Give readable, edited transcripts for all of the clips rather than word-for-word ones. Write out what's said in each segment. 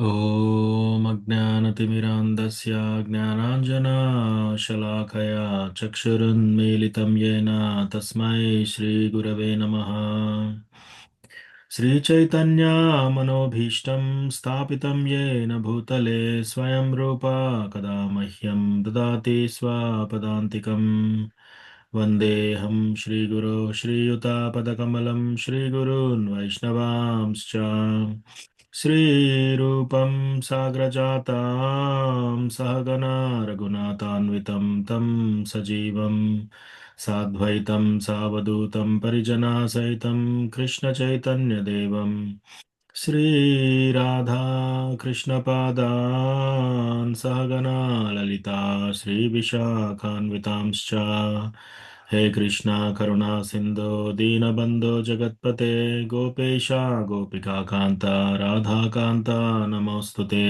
ॐ अज्ञानतिमिरान्धस्य ज्ञानाञ्जनशलाकया चक्षुरुन्मीलितं येन तस्मै श्रीगुरवे नमः। श्रीचैतन्यमनोभीष्टं स्थापितं येन भूतले स्वयं रूपा कदा मह्यं ददाति स्वपदान्तिकम्। वन्देऽहं श्रीगुरो श्रीयुतापदकमलं श्रीगुरून् वैष्णवांश्च श्रीरूपं साग्रजातां सहगना रघुनाथान्वितं तं सजीवं साद्वैतं सावधूतं परिजनासहितं कृष्णचैतन्यदेवं श्रीराधा कृष्णपादान् सहगना ललिता श्रीविशाखान्वितांश्च हे कृष्णा करुणा सिन्धो दीनबन्धो जगत्पते गोपेशा गोपिकान्ता राधाकान्ता नमोऽस्तु ते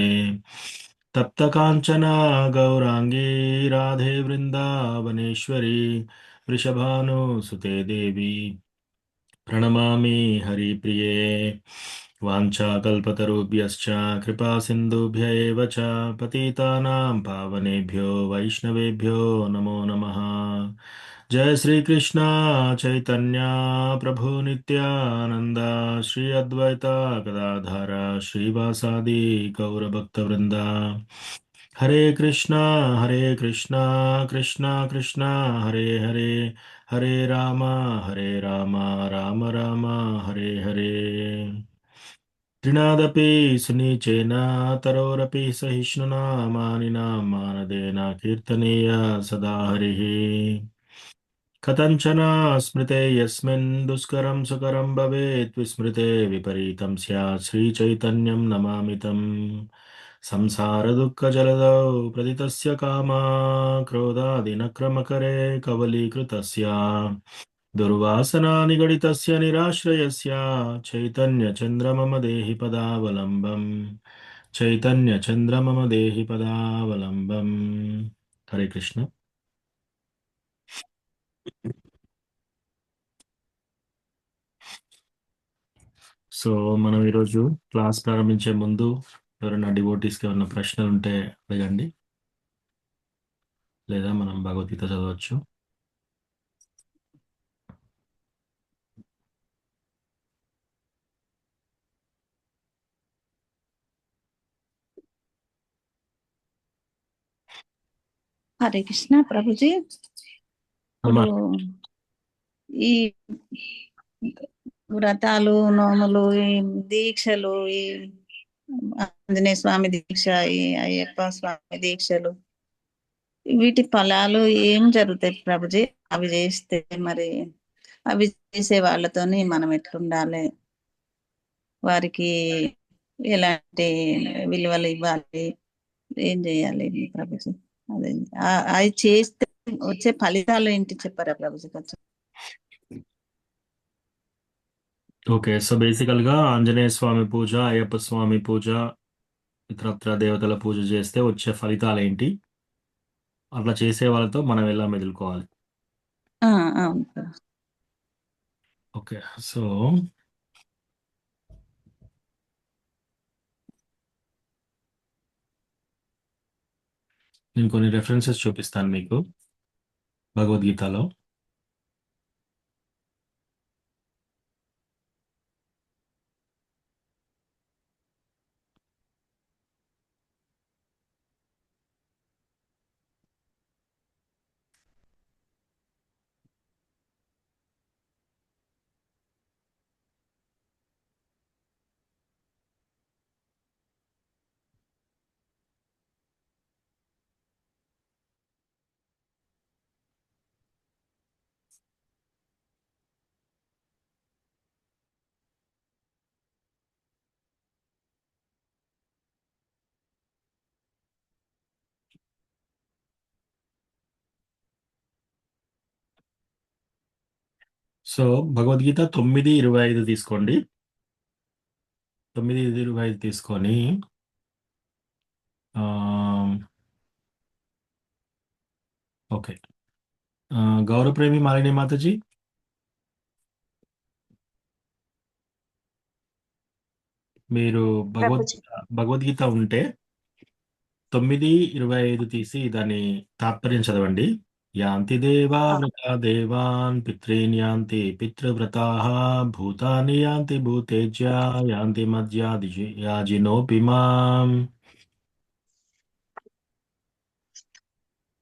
तप्तकाञ्चना गौराङ्गी राधे वृन्दावनेश्वरी वृषभानुसुते देवी प्रणमामि हरिप्रिये वाञ्छाकल्पतरुभ्यश्च कृपा सिन्धुभ्य एव च पतितानां पावनेभ्यो वैष्णवेभ्यो नमो नमः। जय श्री कृष्ण चैतन्य प्रभु नित्यानंद श्री अद्वैता गदाधर श्रीवासादि गौरभक्तवृंदा हरे कृष्णा कृष्णा कृष्णा हरे हरे हरे हरे राम राम राम हरे हरे त्रिनादपि सुनिचेन तरोरपि सहिष्णुना मानिना मानदेन कीर्तनीय सदा हरिः कथञ्चन स्मृते यस्मिन् दुष्करं सुकरं भवेत् विस्मृते विपरीतं स्यात् श्रीचैतन्यं नमामि तम् संसारदुःखजलधौ प्रदितस्य कामा क्रोधादिनक्रमकरे कवलीकृतस्य दुर्वासना निगडितस्य निराश्रयस्य चैतन्यचन्द्र मम देहि पदावलम्बम् चैतन्यचन्द्र मम देहि पदावलम्बम् हरे कृष्ण సో మనం ఈరోజు క్లాస్ ప్రారంభించే ముందు ఎవరైనా డివోటీస్కి ఏమైనా ప్రశ్నలు ఉంటే అడగండి లేదా మనం భగవద్గీత చదవచ్చు హరే కృష్ణ ప్రభుజీ. అమ్మా ఇప్పుడు ఈ వ్రతాలు, నోములు, ఈ దీక్షలు, ఈ ఆంజనేయ స్వామి దీక్ష, ఈ అయ్యప్ప స్వామి దీక్షలు, వీటి ఫలాలు ఏం జరుగుతాయి ప్రభుజీ? అవి చేస్తే మరి అవి చేసే వాళ్ళతోని మనం ఎట్లుండాలి, వారికి ఎలాంటి విలువలు ఇవ్వాలి, ఏం చేయాలి ప్రభుజీ? అదే అది చేస్తే వచ్చే ఫలితాలు ఏంటి చెప్పారా ప్రభుజీ కొంచెం? ఓకే సో బేసికల్గా ఆంజనేయ స్వామి పూజ అయ్యప్ప స్వామి పూజ ఇతరత్ర దేవతల పూజ చేస్తే వచ్చే ఫలితాలు ఏంటి అట్లా చేసే వాళ్ళతో మనం ఎలా మెదులుకోవాలి అవును ప్రభుజీ. ఓకే సో నేను కొన్ని రెఫరెన్సెస్ చూపిస్తాను మీకు భగవద్గీతలో సో భగవద్గీత 9:25 తీసుకోండి 9:25 తీసుకొని ఆ, ఓకే గౌరవప్రేమి మాలిని మాతాజీ మీరు ప్రభుజీ. భగవద్గీత ఉంటే 9:25 తీసి దాని తాత్పర్యం చదవండి. యాంతి దేవా ఆ, వ్రతా దేవాన్ పితॄన్ యాంతి పితృవ్రతాః భూతాని యాంతి భూతేజ్య యాంతి మద్యాజినోపి మాం.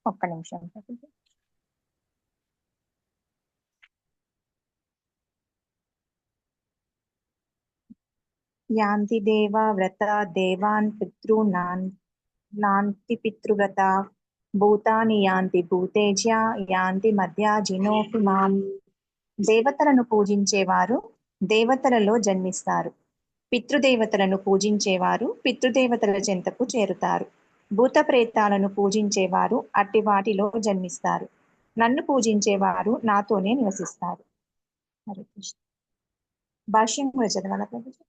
ఒక్క నిమిషం ప్రభుజీ. యాంతి దేవా వ్రత దేవాన్ పితॄనాన్ నాంతి పితృవ్రత భూతాని యాంతి భూతేజ్య యాంతి మధ్యాజినోపి మాం. దేవతలను పూజించేవారు దేవతలలో జన్మిస్తారు. పితృదేవతలను పూజించేవారు పితృదేవతల చెంతకు చేరుతారు. భూత ప్రేతాలను పూజించేవారు అట్టి వాటిలో జన్మిస్తారు. నన్ను పూజించేవారు నాతోనే నివసిస్తారు. హరే కృష్ణ. భాష్యం కూడా చదవాలా ప్రభుజీ?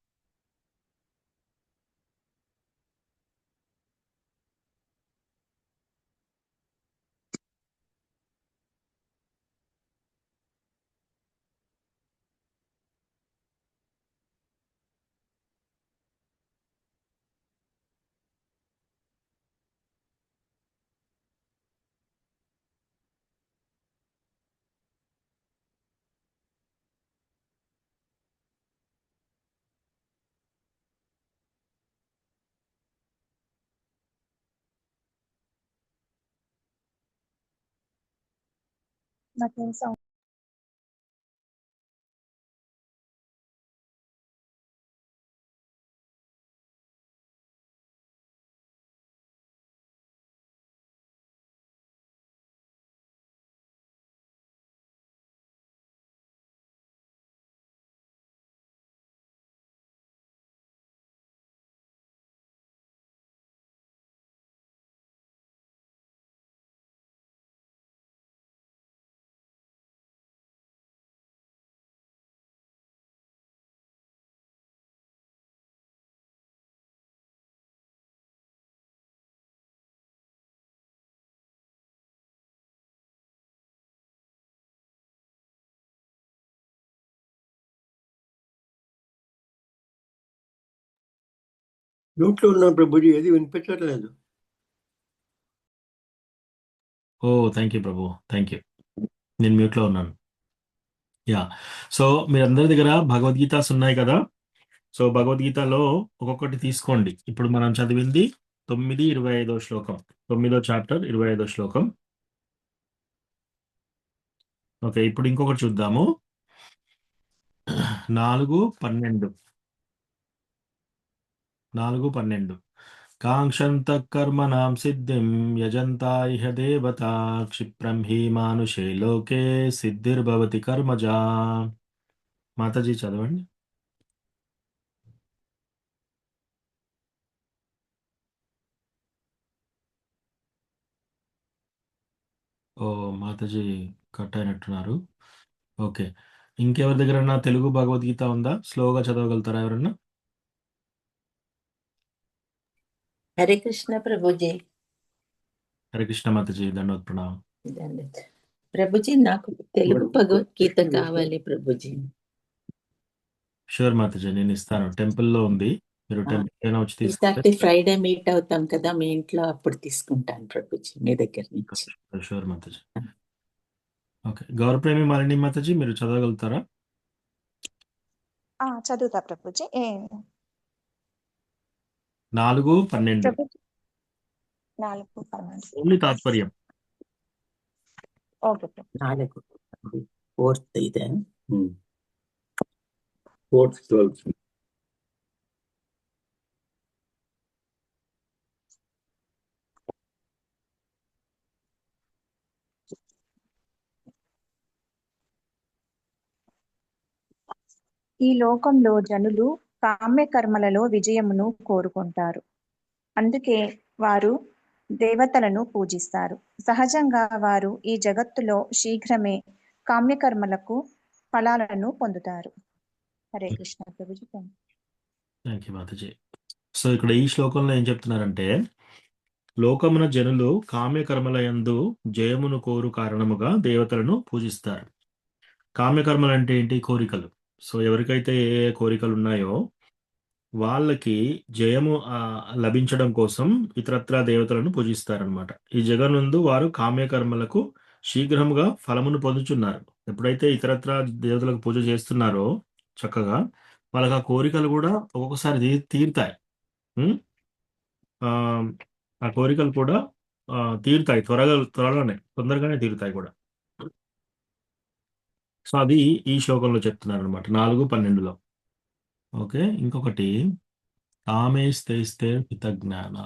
నాకేం సౌండ్. మ్యూట్లో ఉన్నాను ప్రభుజీ, ఏది వినిపించట్లేదు. Oh thank you Prabhu, thank you. నేను మ్యూట్లో ఉన్నాను. యా. సో మీరందరి దగ్గర భగవద్గీతాస్ ఉన్నాయి కదా. సో భగవద్గీతలో ఒక్కొక్కటి తీసుకోండి. ఇప్పుడు మనం చదివింది 9:25 శ్లోకం, 9వ చాప్టర్ 25వ శ్లోకం. ఓకే, ఇప్పుడు ఇంకొకటి చూద్దాము. 4:12. 4:12. కాంక్షంత కర్మణాం సిద్ధిం యజంతా ఇహ దేవతా క్షిప్రం హి మానుషే లోకే సిద్ధిర్భవతి కర్మజా. మాతాజీ చదవండి. ఓ మాతాజీ కట్ అయినట్టున్నారు. ఓకే, ఇంకెవరి దగ్గర తెలుగు భగవద్గీత ఉందా? స్లోగా చదవగలుగుతారా ఎవరన్నా? హరే కృష్ణ ప్రభుజీ. హరే కృష్ణ మాతాజీ, దండోత్ ప్రణామం. ప్రభుజీ, నాకు తెలుగు భగవద్గీత కావాలి ప్రభుజీ. షూర్ మాతాజీ, నేను ఇస్తాను. టెంపుల్లో ఉంది, మీరు టెంపుల్ అయినా వచ్చి తీసుకుంటే. ఈసారి ఫ్రైడే మీట్ అవుతాం కదా మీ ఇంట్లో, అప్పుడు తీసుకుంటాను ప్రభుజీ మీ దగ్గర నుంచి. షూర్ మాతాజీ. ఓకే, గౌరవప్రేమి మాలిని మాతాజీ, మీరు చదవగలుగుతారా? చదువుతా ప్రభుజీ. 4:12. ప్రభుజీ 4:12. ఓన్లీ తాత్పర్యం. ఓకే ప్రభు. 4 4th ఇదే. 4th 12th. ఈ లోకంలో జనులు కామ్య కర్మలలో విజయమును కోరుకుంటారు. అందుకే వారు దేవతలను పూజిస్తారు. సహజంగా వారు ఈ జగత్తులో శీఘ్రమే కామ్యకర్మలకు ఫలాలను పొందుతారు. Hare Krishna Prabhuji. Thank you Mataji. So ఇక్కడ ఈ శ్లోకంలో ఏం చెప్తున్నారంటే, లోకమున జనులు కామ్యకర్మలయందు జయమును కోరు కారణముగా దేవతలను పూజిస్తారు. కామ్యకర్మలు అంటే ఏంటి? కోరికలు. సో ఎవరికైతే ఏ ఏ కోరికలు ఉన్నాయో వాళ్ళకి జయము లభించడం కోసం ఇతరత్రా దేవతలను పూజిస్తారనమాట. ఈ జగనందు వారు కామ్యకర్మలకు శీఘ్రముగా ఫలమును పొందుచున్నారు. ఎప్పుడైతే ఇతరత్రా దేవతలకు పూజ చేస్తున్నారో చక్కగా, వాళ్ళకి ఆ కోరికలు కూడా ఒక్కొక్కసారి తీరుతాయి. ఉం? ఆ ఆ కోరికలు కూడా తీరుతాయి, త్వరలోనే, తొందరగానే తీరుతాయి కూడా. సో అది ఈ శ్లోకంలో చెప్తున్నారు అనమాట, 4:12లో. ఓకే, ఇంకొకటి కామేస్తేస్తే హితజ్ఞాన.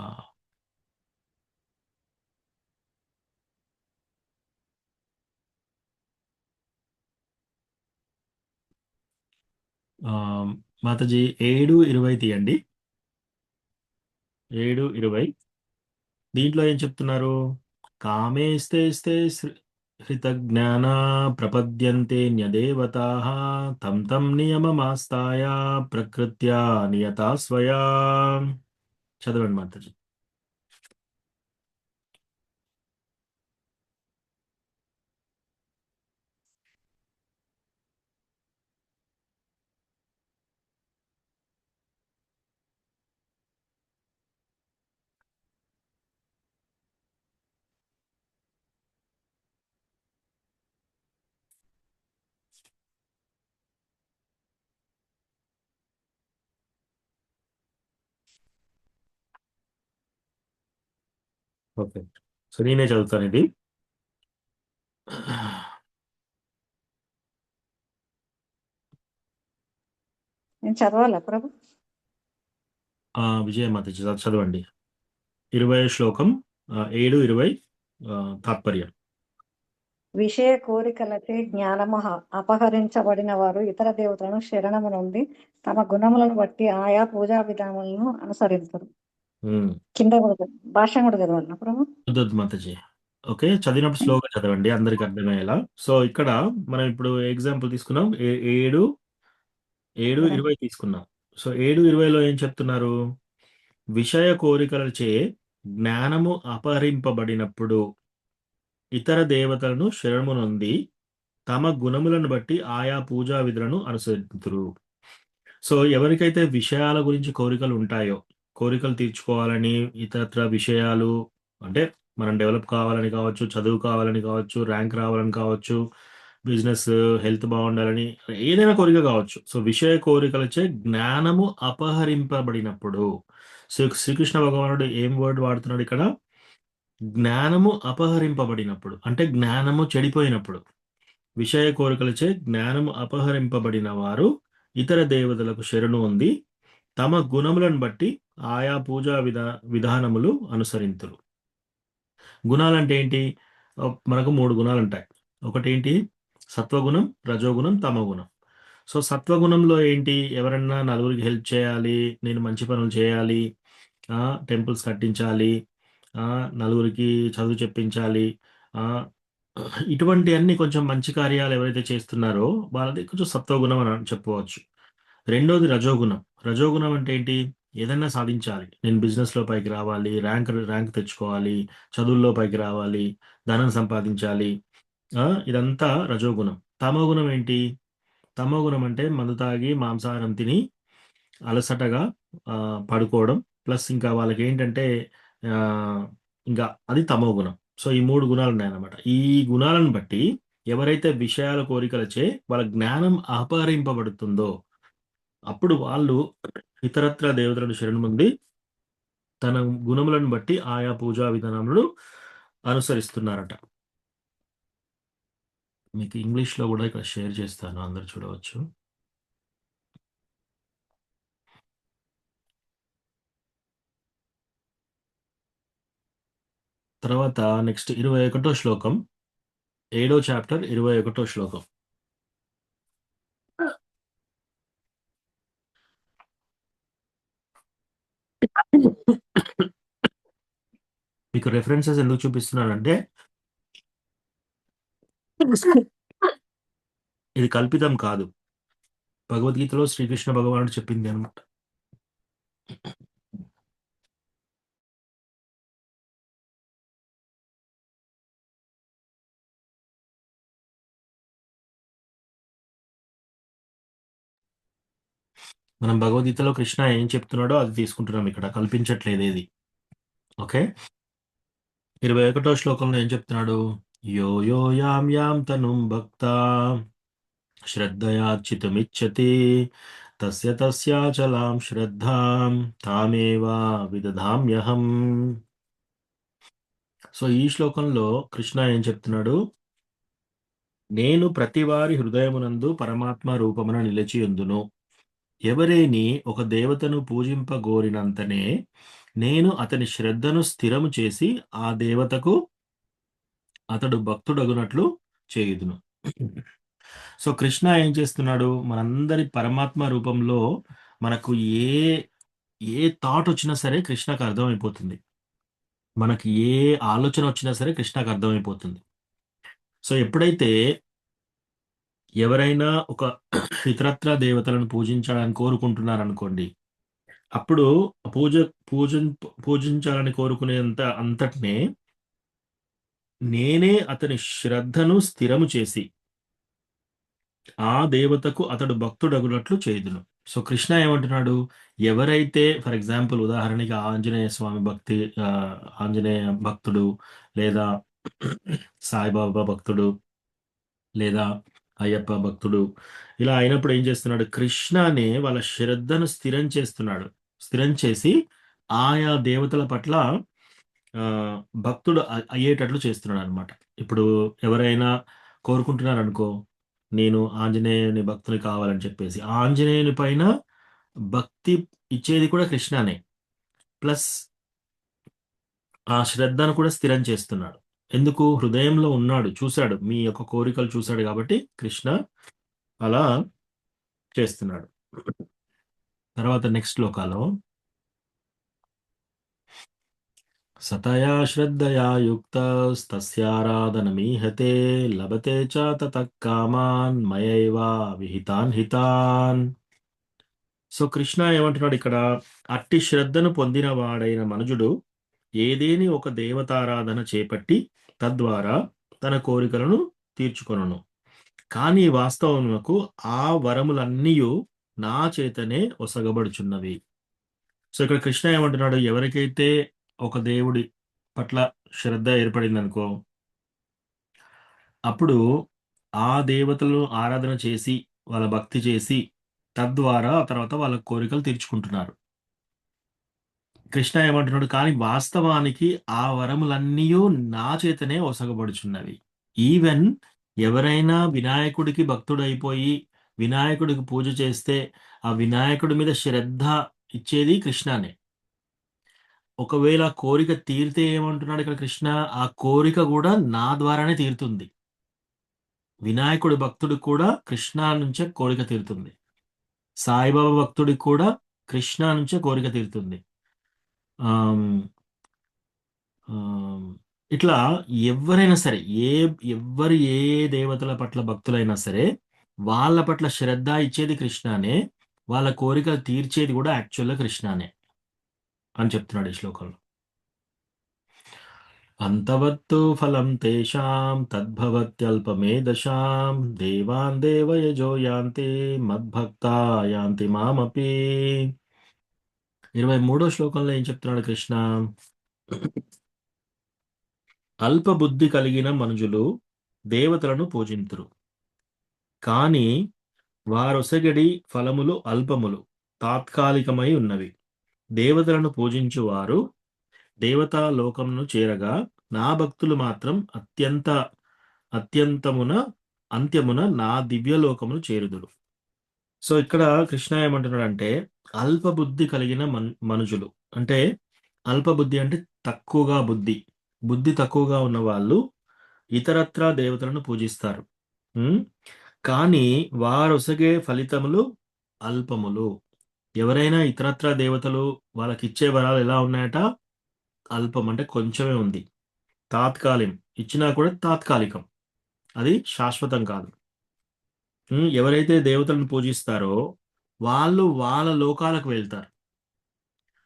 ఆ, మాతాజీ 7:20 తీయండి. 7:20 దీంట్లో ఏం చెప్తున్నారు? కామేస్తేస్తే హృతజ్ఞాన ప్రపద్యంతే న్యదేవతా తం తం నియమమాస్తాయ ప్రకృత్యా నియతా స్వయా. చదవండి మాతాజీ. ఓకే, సో నేనే చదువుతాను ఇది. నేను చదవాలా ప్రభు? విజయ మాతాజీ చదవండి. 20 శ్లోకం, 7:20 తాత్పర్యం. విషయ కోరికలచే జ్ఞానము అపహరించబడిన వారు ఇతర దేవతలను శరణము నుండి తమ గుణములను బట్టి ఆయా పూజా విధానాలను అనుసరిస్తారు. ఉమ్. కింద కూడా భాష కూడా చదవాలి ప్రభు. వద్దొద్దు మాతాజీ. ఓకే, చదివినప్పుడు స్లోగా చదవండి అందరికి అర్థమయ్యేలా. సో ఇక్కడ మనం ఇప్పుడు ఎగ్జాంపుల్ తీసుకున్నాం, 7:20 తీసుకున్నాం. సో 7:20లో ఏం చెప్తున్నారు? విషయ కోరికలచే జ్ఞానము అపహరింపబడినప్పుడు ఇతర దేవతలను శరణము నొంది తమ గుణములను బట్టి ఆయా పూజా విధులను అనుసరింతురు. సో ఎవరికైతే విషయాల గురించి కోరికలు ఉంటాయో, కోరికలు తీర్చుకోవాలని, ఇతరత్ర విషయాలు అంటే మనం డెవలప్ కావాలని కావచ్చు, చదువు కావాలని కావచ్చు, ర్యాంక్ రావాలని కావచ్చు, బిజినెస్, హెల్త్ బాగుండాలని, ఏదైనా కోరిక కావచ్చు. సో విషయ కోరికలచే జ్ఞానము అపహరింపబడినప్పుడు, సో శ్రీకృష్ణ భగవానుడు ఏం వర్డ్ వాడుతున్నాడు ఇక్కడ? జ్ఞానము అపహరింపబడినప్పుడు అంటే జ్ఞానము చెడిపోయినప్పుడు. విషయ కోరికలచే జ్ఞానము అపహరింపబడిన వారు ఇతర దేవతలకు శరణు ఉంది తమ గుణములను బట్టి ఆయా పూజా విధానములు అనుసరింతురు. గుణాలంటే ఏంటి? మనకు 3 గుణాలు ఉంటాయి. ఒకటేంటి? సత్వగుణం, రజోగుణం, తమోగుణం. సో సత్వగుణంలో ఏంటి? ఎవరన్నా నలుగురికి హెల్ప్ చేయాలి, నేను మంచి పనులు చేయాలి, టెంపుల్స్ కట్టించాలి, నలుగురికి చదువు చెప్పించాలి, ఆ, ఇటువంటి అన్ని కొంచెం మంచి కార్యాలు ఎవరైతే చేస్తున్నారో వాళ్ళది కొంచెం సత్వగుణం అని చెప్పవచ్చు. రెండోది రజోగుణం. రజోగుణం అంటే ఏంటి? ఏదైనా సాధించాలి, నేను బిజినెస్లో పైకి రావాలి, ర్యాంక్ తెచ్చుకోవాలి, చదువుల్లో పైకి రావాలి, ధనం సంపాదించాలి, ఇదంతా రజోగుణం. తమోగుణం ఏంటి? తమోగుణం అంటే మందు తాగి మాంసాహారం తిని అలసటగా పడుకోవడం, ప్లస్ ఇంకా వాళ్ళకి ఏంటంటే ఆ, ఇంకా అది తమోగుణం. సో ఈ 3 గుణాలు ఉన్నాయన్నమాట. ఈ గుణాలను బట్టి ఎవరైతే విషయాల కోరికలచే వాళ్ళ జ్ఞానం అపహరింపబడుతుందో అప్పుడు వాళ్ళు ఇతరత్ర దేవతలను శరణు పొంది తన గుణములను బట్టి ఆయా పూజా విధానములు అనుసరిస్తున్నారట. మీకు ఇంగ్లీష్లో కూడా ఇక్కడ షేర్ చేస్తాను, అందరు చూడవచ్చు. తర్వాత నెక్స్ట్ 21వ శ్లోకం, 7వ చాప్టర్ 21వ శ్లోకం. మీకు రెఫరెన్సెస్ ఎందుకు చూపిస్తున్నానంటే ఇది కల్పితం కాదు, భగవద్గీతలో శ్రీకృష్ణ భగవానుడు చెప్పింది అనమాట. మనం భగవద్గీతలో కృష్ణ ఏం చెప్తున్నాడో అది తీసుకుంటున్నాం, ఇక్కడ కల్పించట్లేదు ఏది. ఓకే, 21వ శ్లోకంలో ఏం చెప్తున్నాడు? యో యో యాం యాం తనుం భక్త శ్రద్ధయార్చితుమిచ్చతి తస్య తస్యాచలాం శ్రద్ధాం తామేవా విదధామ్యహం. సో ఈ శ్లోకంలో కృష్ణ ఏం చెప్తున్నాడు? నేను ప్రతివారి హృదయమునందు పరమాత్మ రూపమున నిలిచియుందును. ఎవరేని ఒక దేవతను పూజింపగోరినంతనే నేను అతని శ్రద్ధను స్థిరము చేసి ఆ దేవతకు అతడు భక్తుడగునట్లు చేయుదును. సో కృష్ణ ఏం చేస్తున్నాడు? మనందరి పరమాత్మ రూపంలో మనకు ఏ ఏ థాట్ వచ్చినా సరే కృష్ణకు అర్థమైపోతుంది. మనకి ఏ ఆలోచన వచ్చినా సరే కృష్ణకు అర్థమైపోతుంది. సో ఎప్పుడైతే ఎవరైనా ఒక ఇతరత్ర దేవతలను పూజించాలని కోరుకుంటున్నారనుకోండి, అప్పుడు పూజ పూజించాలని కోరుకునేంత అంతటినే నేనే అతని శ్రద్ధను స్థిరము చేసి ఆ దేవతకు అతడు భక్తుడగునట్లు చేయుదును. సో కృష్ణ ఏమంటున్నాడు? ఎవరైతే ఫర్ ఎగ్జాంపుల్ ఉదాహరణకి ఆంజనేయ స్వామి భక్తి, ఆంజనేయ భక్తుడు, లేదా సాయిబాబా భక్తుడు, లేదా అయ్యప్ప భక్తుడు, ఇలా అయినప్పుడు ఏం చేస్తున్నాడు? కృష్ణనే వాళ్ళ శ్రద్ధను స్థిరం చేస్తున్నాడు. స్థిరం చేసి ఆయా దేవతల పట్ల భక్తుడు అయ్యేటట్లు చేస్తున్నాడు అనమాట. ఇప్పుడు ఎవరైనా కోరుకుంటున్నారనుకో, నేను ఆంజనేయుని భక్తుని కావాలని చెప్పేసి, ఆ ఆంజనేయుని పైన భక్తి ఇచ్చేది కూడా కృష్ణనే. ప్లస్ ఆ శ్రద్ధను కూడా స్థిరం చేస్తున్నాడు. ఎందుకు? హృదయంలో ఉన్నాడు, చూశాడు, మీ యొక్క కోరికలు చూశాడు కాబట్టి కృష్ణ అలా చేస్తున్నాడు. తర్వాత నెక్స్ట్ శ్లోకాలో సతయా శ్రద్ధయా యుక్తస్తస్యారాధనమీహతే లభతే చ తతః కామాన్ మయైవా విహితాన్ హితాన్. సో కృష్ణ ఏమంటున్నాడు ఇక్కడ? అట్టి శ్రద్ధను పొందిన వాడైన మనుజుడు ఏదేని ఒక దేవతారాధన చేపట్టి తద్వారా తన కోరికలను తీర్చుకొనును. కానీ వాస్తవమునకు ఆ వరములన్నీయు నా చేతనే ఒసగబడుచున్నవి. సో ఇక్కడ కృష్ణ ఏమంటున్నాడు? ఎవరికైతే ఒక దేవుడి పట్ల శ్రద్ధ ఏర్పడిందనుకో, అప్పుడు ఆ దేవతలను ఆరాధన చేసి వాళ్ళ భక్తి చేసి తద్వారా ఆ తర్వాత వాళ్ళ కోరికలు తీర్చుకుంటున్నారు. కృష్ణ ఏమంటున్నాడు? కానీ వాస్తవానికి ఆ వరములన్నీ నా చేతనే ఒసగబడుచున్నవి. ఈవెన్ ఎవరైనా వినాయకుడికి భక్తుడైపోయి వినాయకుడికి పూజ చేస్తే ఆ వినాయకుడి మీద శ్రద్ధ ఇచ్చేది కృష్ణనే. ఒకవేళ కోరిక తీరితే ఏమంటున్నాడు ఇక్కడ కృష్ణ? ఆ కోరిక కూడా నా ద్వారానే తీరుతుంది. వినాయకుడి భక్తుడికి కూడా కృష్ణ నుంచే కోరిక తీరుతుంది. సాయిబాబా భక్తుడికి కూడా కృష్ణ నుంచే కోరిక తీరుతుంది. ఆమ్, ఆమ్, ఇట్లా ఎవరైనా సరే, ఎవ్వరు ఏ దేవతల పట్ల భక్తులైనా సరే వాళ్ళ పట్ల శ్రద్ధ ఇచ్చేది కృష్ణనే, వాళ్ళ కోరికలు తీర్చేది కూడా యాక్చువల్గా కృష్ణనే అని చెప్తున్నాడు ఈ శ్లోకంలో. అంతవత్తు ఫలం తేషాం తద్భవత్యల్పమేధశాం దేవాన్ దేవయజో యాంతి మద్భక్తా యాంతి మామపి. 23వ శ్లోకంలో ఏం చెప్తున్నాడు కృష్ణ? అల్పబుద్ధి కలిగిన మనుజులు దేవతలను పూజింతురు, కానీ వారొసగడి ఫలములు అల్పములు, తాత్కాలికమై ఉన్నవి. దేవతలను పూజించువారు దేవతా లోకమును చేరగా నా భక్తులు మాత్రం అంత్యమున నా దివ్యలోకమును చేరుదురు. సో ఇక్కడ కృష్ణ ఏమంటున్నాడంటే అల్పబుద్ధి కలిగిన మనుషులు, అంటే అల్పబుద్ధి అంటే తక్కువగా బుద్ధి తక్కువగా ఉన్న వాళ్ళు ఇతరత్రా దేవతలను పూజిస్తారు, కానీ వారొసగే ఫలితములు అల్పములు. ఎవరైనా ఇతరత్రా దేవతలు వాళ్ళకి ఇచ్చే వరాలు ఎలా ఉన్నాయట? అల్పం, అంటే కొంచెమే ఉంది, ఇచ్చినా కూడా తాత్కాలికం, అది శాశ్వతం కాదు. ఎవరైతే దేవతలను పూజిస్తారో వాళ్ళు వాళ్ళ లోకాలకు వెళ్తారు.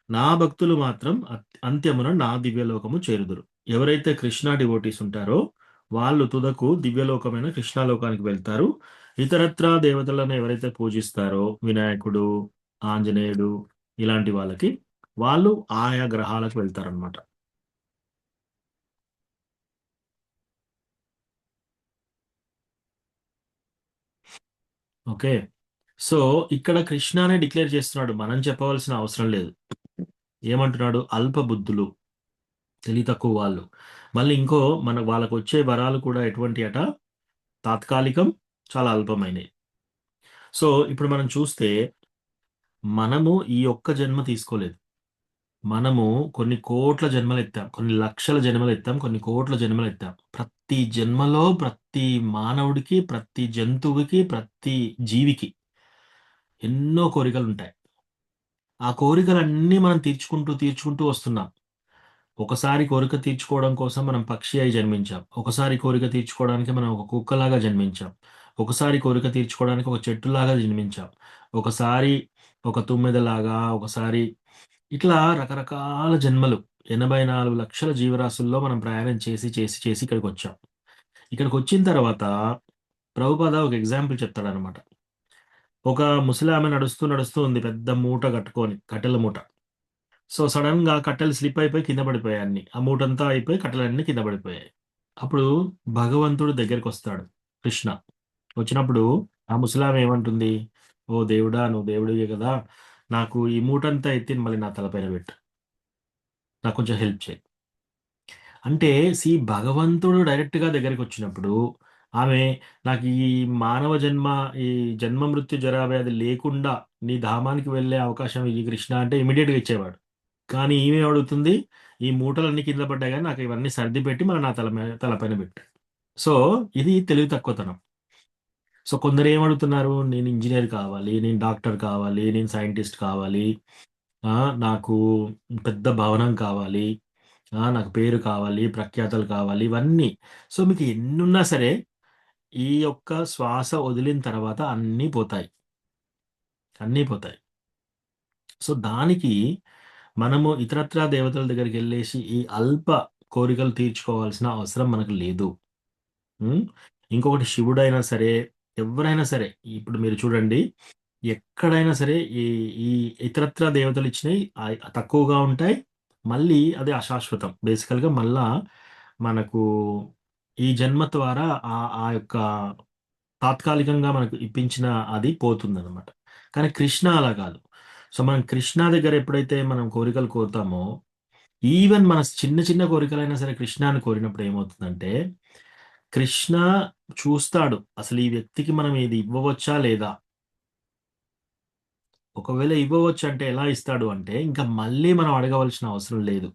నా భక్తులు మాత్రం అంత్యమున నా దివ్యలోకము చేరుదురు. ఎవరైతే కృష్ణ డివోటీస్ ఉంటారో వాళ్ళు తుదకు దివ్యలోకమైన కృష్ణలోకానికి వెళ్తారు. ఇతరత్రా దేవతలను ఎవరైతే పూజిస్తారో వినాయకుడు, ఆంజనేయుడు ఇలాంటి వాళ్ళకి వాళ్ళు ఆయా గ్రహాలకు వెళ్తారనమాట. ఓకే. సో ఇక్కడ కృష్ణనే డిక్లేర్ చేస్తున్నాడు, మనం చెప్పవలసిన అవసరం లేదు. ఏమంటున్నాడు? అల్ప బుద్ధులు, తెలివి తక్కువ వాళ్ళు. మళ్ళీ ఇంకో వాళ్ళకు వచ్చే వరాలు కూడా ఎటువంటి అట? తాత్కాలికం, చాలా అల్పమైనవి. సో ఇప్పుడు మనం చూస్తే మనము ఈ ఒక్క జన్మ తీసుకోలేదు. మనము కొన్ని కోట్ల జన్మలు ఎత్తాం, కొన్ని లక్షల జన్మలు ఎత్తాం, కొన్ని కోట్ల జన్మలు ఎత్తాం. ప్రతి జన్మలో ప్రతి మానవుడికి, ప్రతి జంతువుకి, ప్రతి జీవికి ఎన్నో కోరికలు ఉంటాయి. ఆ కోరికలన్నీ మనం తీర్చుకుంటూ వస్తున్నాం. ఒకసారి కోరిక తీర్చుకోవడం కోసం మనం పక్షి అయి జన్మించాం. ఒకసారి కోరిక తీర్చుకోవడానికి మనం ఒక కుక్కలాగా జన్మించాం. ఒకసారి కోరిక తీర్చుకోవడానికి ఒక చెట్టులాగా జన్మించాం. ఒకసారి ఒక తుమ్మెదలాగా, ఒకసారి ఇట్లా రకరకాల జన్మలు. 84 లక్షల జీవరాశుల్లో మనం ప్రయాణం చేసి ఇక్కడికొచ్చాం. ఇక్కడికొచ్చిన తర్వాత ప్రభుపాద ఒక ఎగ్జాంపుల్ చెప్తాడనమాట. ఒక ముసలామె నడుస్తూ ఉంది పెద్ద మూట కట్టుకొని, కట్టెల మూట. సో సడన్‌గా కట్టెలు స్లిప్ అయిపోయి కింద పడిపోయాయి అన్నీ. ఆ మూటంతా అయిపోయి కట్టెలన్నీ కింద పడిపోయాయి. అప్పుడు భగవంతుడు దగ్గరికొస్తాడు కృష్ణ. వచ్చినప్పుడు ఆ ముసలామె ఏమంటుంది? "ఓ దేవుడా! నువ్వు దేవుడివే కదా! నాకు ఈ మూటంతా ఎత్తి మళ్ళీ నా తలపైన పెట్టు. నాకు కొంచెం హెల్ప్ చెయి." అంటే భగవంతుడు డైరెక్ట్‌గా దగ్గరికొచ్చినప్పుడు ఆమె, "నాకు ఈ మానవ జన్మ, ఈ జన్మ మృత్యు జరా వ్యాధి లేకుండా నీ ధామానికి వెళ్ళే అవకాశం ఇయ్యి కృష్ణ" అంటే ఇమ్మీడియేట్‌గా ఇచ్చేవాడు. కానీ ఈమె అడుగుతుంది, "ఈ మూటలన్నీ కింద పడ్డాయి గానీ, నాకు ఇవన్నీ సర్దిపెట్టి మళ్ళీ నా తలపైన పెట్టు." సో, ఇది తెలివి తక్కువతనం. సో, కొందరేమడుగుతున్నారు, "నేను ఇంజినీర్ కావాలి, నేను డాక్టర్ కావాలి, నేను సైంటిస్ట్ కావాలి, నాకు పెద్ద భవనం కావాలి, నాకు పేరు కావాలి, ప్రఖ్యాతలు కావాలి." ఇవన్నీ. సో, మీకు ఎన్నున్నా సరే, ఈ యొక్క శ్వాస వదిలిన తర్వాత అన్నీ పోతాయి. అన్నీ పోతాయి. సో, దానికి మనము ఇతరత్రా దేవతల దగ్గరికెళ్ళేసి ఈ అల్ప కోరికలు తీర్చుకోవాల్సిన అవసరం మనకు లేదు. హ్మ్. ఇంకొకటి శివుడైనా సరే, ఎవ్వరైనా సరే, ఇప్పుడు మీరు చూడండి, ఎక్కడైనా సరే ఈ ఈ ఇతరత్రా దేవతలిచ్చినయి తక్కువగా ఉంటాయి. మళ్ళీ అది అశాశ్వతం. బేసికల్‌గా మళ్ళా మనకు ఈ జన్మ ద్వారా ఆ యొక్క తాత్కాలికంగా మనకు ఇప్పించిన అది పోతుందనమాట. కానీ కృష్ణ అలా కాదు. సో, మనం కృష్ణ దగ్గర ఎప్పుడైతే మనం కోరికలు కోరుతామో, ఈవెన్ మన చిన్న చిన్న కోరికలైనా సరే కృష్ణని కోరినప్పుడు ఏమవుతుందంటే, కృష్ణ చూస్తాడు. అసలు ఈ వ్యక్తికి మనం ఇది ఇవ్వవచ్చా లేదా? ఒకవేళ ఇవ్వవచ్చంటే ఎలా ఇస్తాడు అంటే, ఇంక మళ్ళీ మనం అడగవలసిన అవసరం లేదు.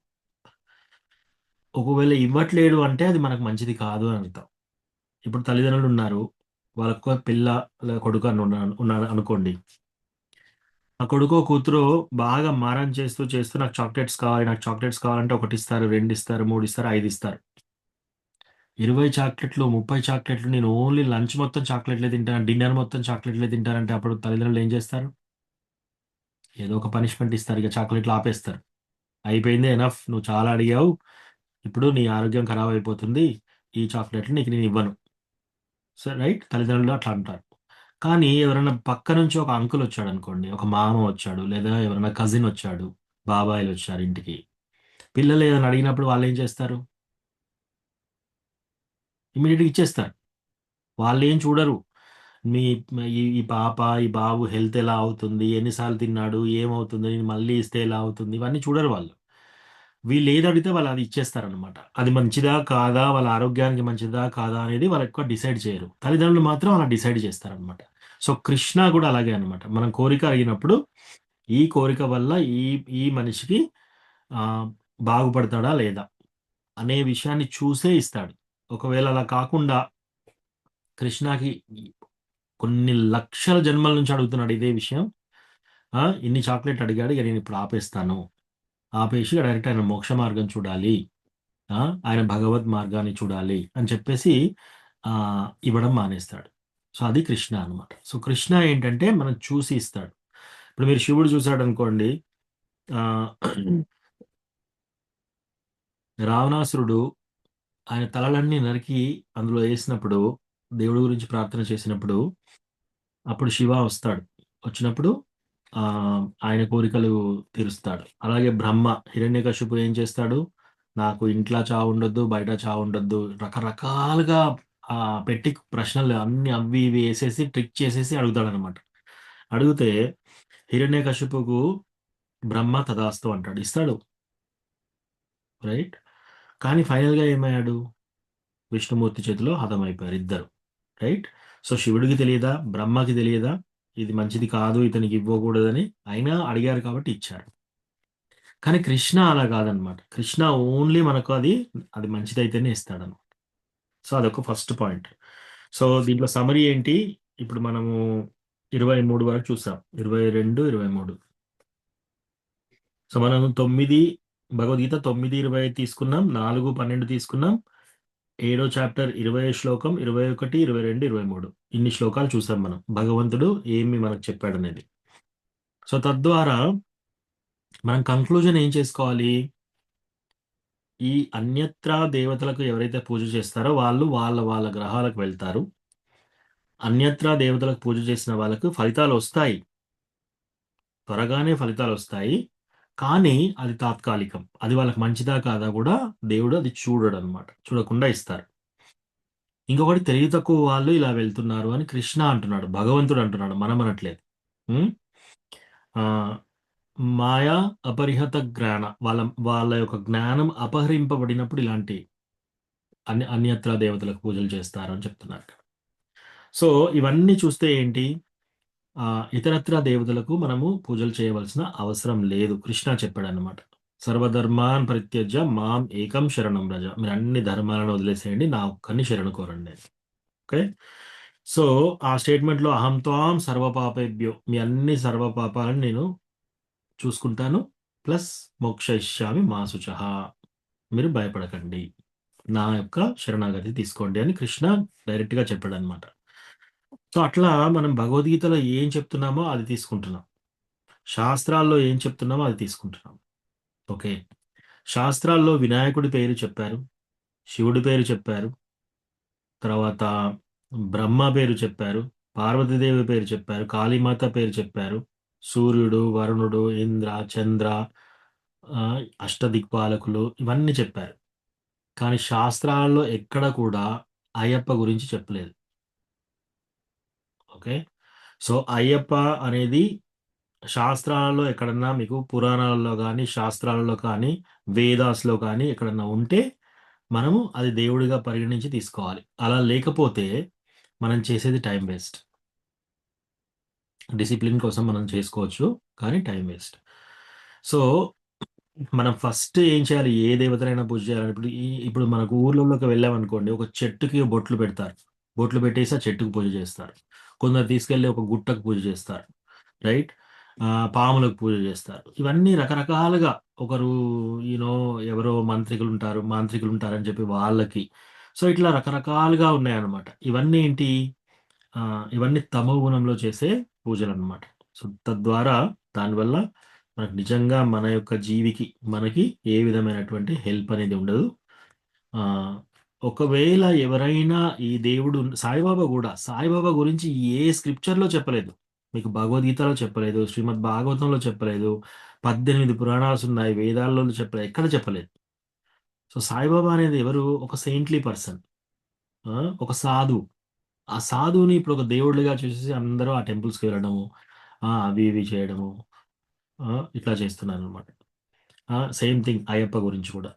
ఒకవేళ ఇవ్వట్లేడు అంటే అది మనకు మంచిది కాదు అని అర్థం. ఇప్పుడు తల్లిదండ్రులున్నారు. వాళ్ళకొక పిల్ల లేదా కొడుకు అని ఉన్నాడు అనుకోండి. ఆ కొడుకో, కూతురో బాగా మారం చేస్తూ నాకు చాక్లెట్స్ కావాలి, నాకు చాక్లెట్స్ కావాలంటే 1 ఇస్తారు, 2 ఇస్తారు, 3 ఇస్తారు, 5 ఇస్తారు. 20 చాక్లెట్‌లు, 30 చాక్లెట్‌లు, నేను ఓన్లీ లంచ్ మొత్తం చాక్లెట్‌లే తింటాను, డిన్నర్ మొత్తం చాక్లెట్‌లే తింటానంటే అప్పుడు తల్లిదండ్రులు ఏం చేస్తారు? ఏదో ఒక పనిష్మెంట్ ఇస్తారు. ఇక చాక్లెట్‌లు ఆపేస్తారు. అయిపోయింది, ఎనఫ్, నువ్వు చాలా అడిగావు. ఇప్పుడు నీ ఆరోగ్యం ఖరాబ్ అయిపోతుంది. ఈ చాక్లెట్‌లు నీకు నేను ఇవ్వను. So, right? తల్లిదండ్రులు అట్లా అంటారు. కానీ ఎవరైనా పక్క నుంచి ఒక అంకుల్ వచ్చాడనుకోండి, ఒక మామ వచ్చాడు, లేదా ఎవరైనా కజిన్ వచ్చాడు, బాబాయిలొచ్చారు ఇంటికి. పిల్లలు ఏదైనా అడిగినప్పుడు వాళ్ళేం చేస్తారు? ఇమ్మీడియేట్‌గా ఇచ్చేస్తారు. వాళ్ళేం చూడరు. మీ ఈ పాప, ఈ బాబు హెల్త్ ఎలా అవుతుంది? ఎన్ని సార్లు తిన్నాడు? ఏమవుతుంది? నేను మళ్ళీ ఇస్తే ఎలా అవుతుంది? ఇవన్నీ చూడరు వాళ్ళు. వీళ్ళేదడిగితే వాళ్ళు అది ఇచ్చేస్తారనమాట. అది మంచిదా? కాదా? వాళ్ళ ఆరోగ్యానికి మంచిదా? కాదా? అనేది వాళ్ళెక్కువ డిసైడ్ చేయరు. తల్లిదండ్రులు మాత్రం అలా డిసైడ్ చేస్తారనమాట. సో, కృష్ణ గూడా అలాగే అనమాట. మనం కోరిక అడిగినప్పుడు, ఈ కోరిక వల్ల ఈ ఈ మనిషికి ఆహ్, బాగుపడతాడా? లేదా? అనే విషయాన్ని చూసే ఇస్తాడు. ఒకవేళ అలా కాకుండా కృష్ణకి కొన్ని లక్షల జన్మల నుంచి అడుగుతున్నాడు ఇదే విషయం. ఇన్ని చాక్లేట్ అడిగాడు. ఇక నేనిప్పుడు ఆపేస్తాను. ఆపేసి డైరెక్ట్ ఆయన మోక్ష మార్గం చూడాలి. ఆ! ఆయన భగవద్ మార్గాన్ని చూడాలి అని చెప్పేసి ఇవ్వడం మానేస్తాడు. సో, అది కృష్ణ అన్నమాట. సో, కృష్ణ ఏంటంటే మనం చూసి ఇస్తాడు. ఇప్పుడు మీరు శివుడు చూసాడనుకోండి, ఆహ్, రావణాసురుడు ఆయన తలలన్నీ నరికి అందులో ఏసినప్పుడు, దేవుడి గురించి ప్రార్థన చేసినప్పుడు, అప్పుడు శివ వస్తాడు. వచ్చినప్పుడు ఆయన కోరికలు తీరుస్తాడు. అలాగే బ్రహ్మ హిరణ్యకశిపు ఏం చేస్తాడు? నాకు ఇంట్ల చావుండొద్దు, బయట చావుండొద్దు రకరకాలుగా పెట్టి ప్రశ్నలు అన్నీ అవి ఇవి ఏసేసి ట్రిక్ చేసేసి అడుగుతాడనమాట. అడిగితే హిరణ్యకశిపుకు బ్రహ్మ తథాస్తు అంటాడు. ఇస్తాడు. రైట్. కానీ ఫైనల్‌గా ఏమయ్యాడు? విష్ణుమూర్తి చేతిలో హతమైపోయారు ఇద్దరు. రైట్. సో, శివుడికి తెలియదా? బ్రహ్మకి తెలియదా? ఇది మంచిది కాదు, ఇతనికి ఇవ్వకూడదని. అయినా అడిగారు కాబట్టి ఇచ్చారు. కానీ కృష్ణ అలా కాదనమాట. కృష్ణ ఓన్లీ మనకు అది మంచిదైతేనే ఇస్తాడనమాట. సో, అదొక ఫస్ట్ పాయింట్. సో, దీంట్లో సమ్మరీ ఏంటి? ఇప్పుడు మనము 23 వరకు చూసాం. 22, 23. సో, మనం 9 భగవద్గీత 9, 20 తీసుకున్నాం. 4, 12 తీసుకున్నాం. 7 చాప్టర్ 20 శ్లోకం 21, 22, 23 ఇన్ని శ్లోకాలు చూసాం మనం. భగవంతుడు ఏమి మనకు చెప్పాడనేది. సో, తద్వారా మనం కంక్లూజన్ ఏం చేసుకోవాలి? ఈ అన్యత్రా దేవతలకు ఎవరైతే పూజ చేస్తారో వాళ్ళు వాళ్ళ గ్రహాలకు వెళ్తారు. అన్యత్రా దేవతలకు పూజ చేసిన వాళ్ళకు ఫలితాలొస్తాయి. త్వరగానే ఫలితాలొస్తాయి. కానీ అది తాత్కాలికం. అది వాళ్ళకి మంచిదా కాదా గూడా దేవుడు అది చూడడనమాట. చూడకుండా ఇస్తారు. ఇంకొకటి తెలివి తక్కువ వాళ్ళు ఇలా వెళ్తున్నారు అని కృష్ణ అంటున్నాడు. భగవంతుడు అంటున్నాడు. మనం అనట్లేదు. హ్మ్. ఆహ్, మాయా అపరిహత జ్ఞాన వాళ్ళ వాళ్ళ యొక్క జ్ఞానం అపహరింపబడినప్పుడు ఇలాంటి అన్యత్రా దేవతలకు పూజలు చేస్తారు అని చెప్తున్నారు. సో, ఇవన్నీ చూస్తే ఏంటి? ఇతరత్రా దేవతలకు మనము పూజలు చేయవలసిన అవసరం లేదు. కృష్ణ చెప్పాడన్నమాట. సర్వధర్మాన్ పరిత్యజ్య మాం ఏకం శరణం వ్రజ. మీరు అన్ని ధర్మాలను వదిలేసేయండి. నా ఒక్కడిని శరణు కోరండి. ఓకే. సో, ఆ స్టేట్మెంట్‌లో అహం త్వాం సర్వ పాపేభ్యో మీ అన్ని సర్వ పాపాలను నేను చూసుకుంటాను. ప్లస్ మోక్షయిష్యామి మా శుచః. మీరు భయపడకండి. నా యొక్క శరణాగతి తీసుకోండి అని కృష్ణ డైరెక్ట్‌గా చెప్పాడన్నమాట. సో, అట్లా మనం భగవద్గీతలో ఏం చెప్తున్నామో అది తీసుకుంటున్నాం. శాస్త్రాల్లో ఏం చెప్తున్నామో అది తీసుకుంటున్నాం. ఓకే. శాస్త్రాల్లో వినాయకుడి పేరు చెప్పారు. శివుడి పేరు చెప్పారు. తర్వాత బ్రహ్మ పేరు చెప్పారు. పార్వతీదేవి పేరు చెప్పారు. కాళీమాత పేరు చెప్పారు. సూర్యుడు, వరుణుడు, ఇంద్ర, చంద్ర, అష్టదిక్పాలకులు ఇవన్నీ చెప్పారు. కానీ శాస్త్రాల్లో ఎక్కడ కూడా అయ్యప్ప గురించి చెప్పలేదు. ఓకే. సో, అయ్యప్ప అనేది శాస్త్రాలలో ఎక్కడన్నా మీకు పురాణాలలో గాని, శాస్త్రాలలో కానీ, వేదాస్‌లో కానీ ఎక్కడన్నా ఉంటే మనము అది దేవుడిగా పరిగణించి తీసుకోవాలి. అలా లేకపోతే మనం చేసేది టైమ్ వేస్ట్. డిసిప్లిన్ కోసం మనం చేసుకోవచ్చు. కానీ టైమ్ వేస్ట్. సో, మనం ఫస్ట్ ఏం చేయాలి? ఏ దేవతనైనా పూజ చేయాలని ఇప్పుడు మనకు ఊర్లలోకి వెళ్ళామనుకోండి, ఒక చెట్టుకి బొట్లు పెడతారు. బొట్లు పెట్టేసి ఆ చెట్టుకి పూజ చేస్తారు. కొందరు తీసుకెళ్ళి ఒక గుట్టకు పూజ చేస్తారు. రైట్. పాములకు పూజ చేస్తారు. ఇవన్నీ రకరకాలుగా ఒకరు ఎవరో మాంత్రికులుంటారని చెప్పి వాళ్ళకి. సో, ఇట్లా రకరకాలుగా ఉన్నాయన్నమాట. ఇవన్నీ ఏంటి? ఇవన్నీ తమో గుణంలో చేసే పూజలన్నమాట. సో, తద్వారా దానివల్ల మనకు నిజంగా మన యొక్క మనకి ఏ విధమైనటువంటి హెల్ప్ అనేది ఉండదు. ఆహ్, ఒకవేళ ఎవరైనా ఈ దేవుడు సాయిబాబా గురించి ఏ స్క్రిప్చర్‌లో చెప్పలేదు. మీకు భగవద్గీతలో చెప్పలేదు. శ్రీమద్ భాగవతంలో చెప్పలేదు. 18 పురాణాసున్నాయి. వేదాల్లో చెప్పలేదు. ఎక్కడ చెప్పలేదు. సో, సాయిబాబా అనేది ఎవరు? ఒక సెయింట్లీ పర్సన్. ఒక సాధువు. ఆ సాధువుని ఇప్పుడు ఒక దేవుడిగా చూసేసి అందరూ ఆ టెంపుల్స్‌కి వెళ్ళడము, అవి ఇవి చేయడము, ఇట్లా చేస్తున్నారనమాట. సేమ్ థింగ్ అయ్యప్ప గురించి కూడా.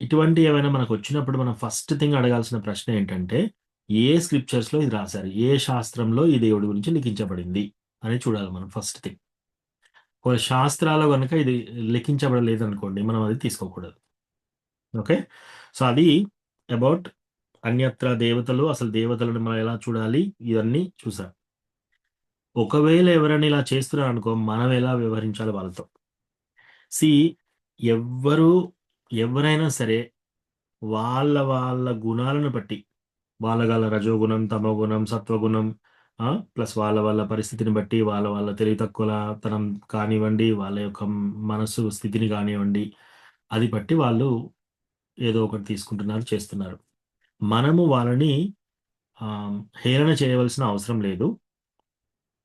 ఇటువంటివి ఏమైనా మనకొచ్చినప్పుడు మనం ఫస్ట్ థింగ్ అడగాల్సిన ప్రశ్న ఏంటంటే, ఏ స్క్రిప్చర్స్‌లో ఇది రాశారు? ఏ శాస్త్రంలో ఈ దేవుడి గురించి లిఖించబడింది? అని చూడాలి మనం ఫస్ట్ థింగ్. ఒక శాస్త్రాల్లో గనుక ఇది లిఖించబడలేదనుకోండి, మనం అది తీసుకోకూడదు. ఓకే. సో, అది అబౌట్ అన్యత్ర దేవతలు, అసలు దేవతలను మనం ఎలా చూడాలి? ఇవన్నీ చూసాం. ఒకవేళ ఎవరైనా ఇలా చేస్తున్నారనుకో, మనం ఎలా వ్యవహరించాలి వాళ్ళతో? సీ ఎవరైనా సరే వాళ్ళ గుణాలను బట్టి వాళ్ళ రజోగుణం, తమోగుణం, సత్వగుణం, ప్లస్ వాళ్ళ పరిస్థితిని బట్టి వాళ్ళ తెలివి తక్కువతనం కానివ్వండి, వాళ్ళ యొక్క మనస్సు స్థితిని కానివ్వండి, అది బట్టి వాళ్ళు ఏదో ఒకటి తీసుకుంటున్నారు, చేస్తున్నారు. మనము వాళ్ళని హేళన చేయవలసిన అవసరం లేదు.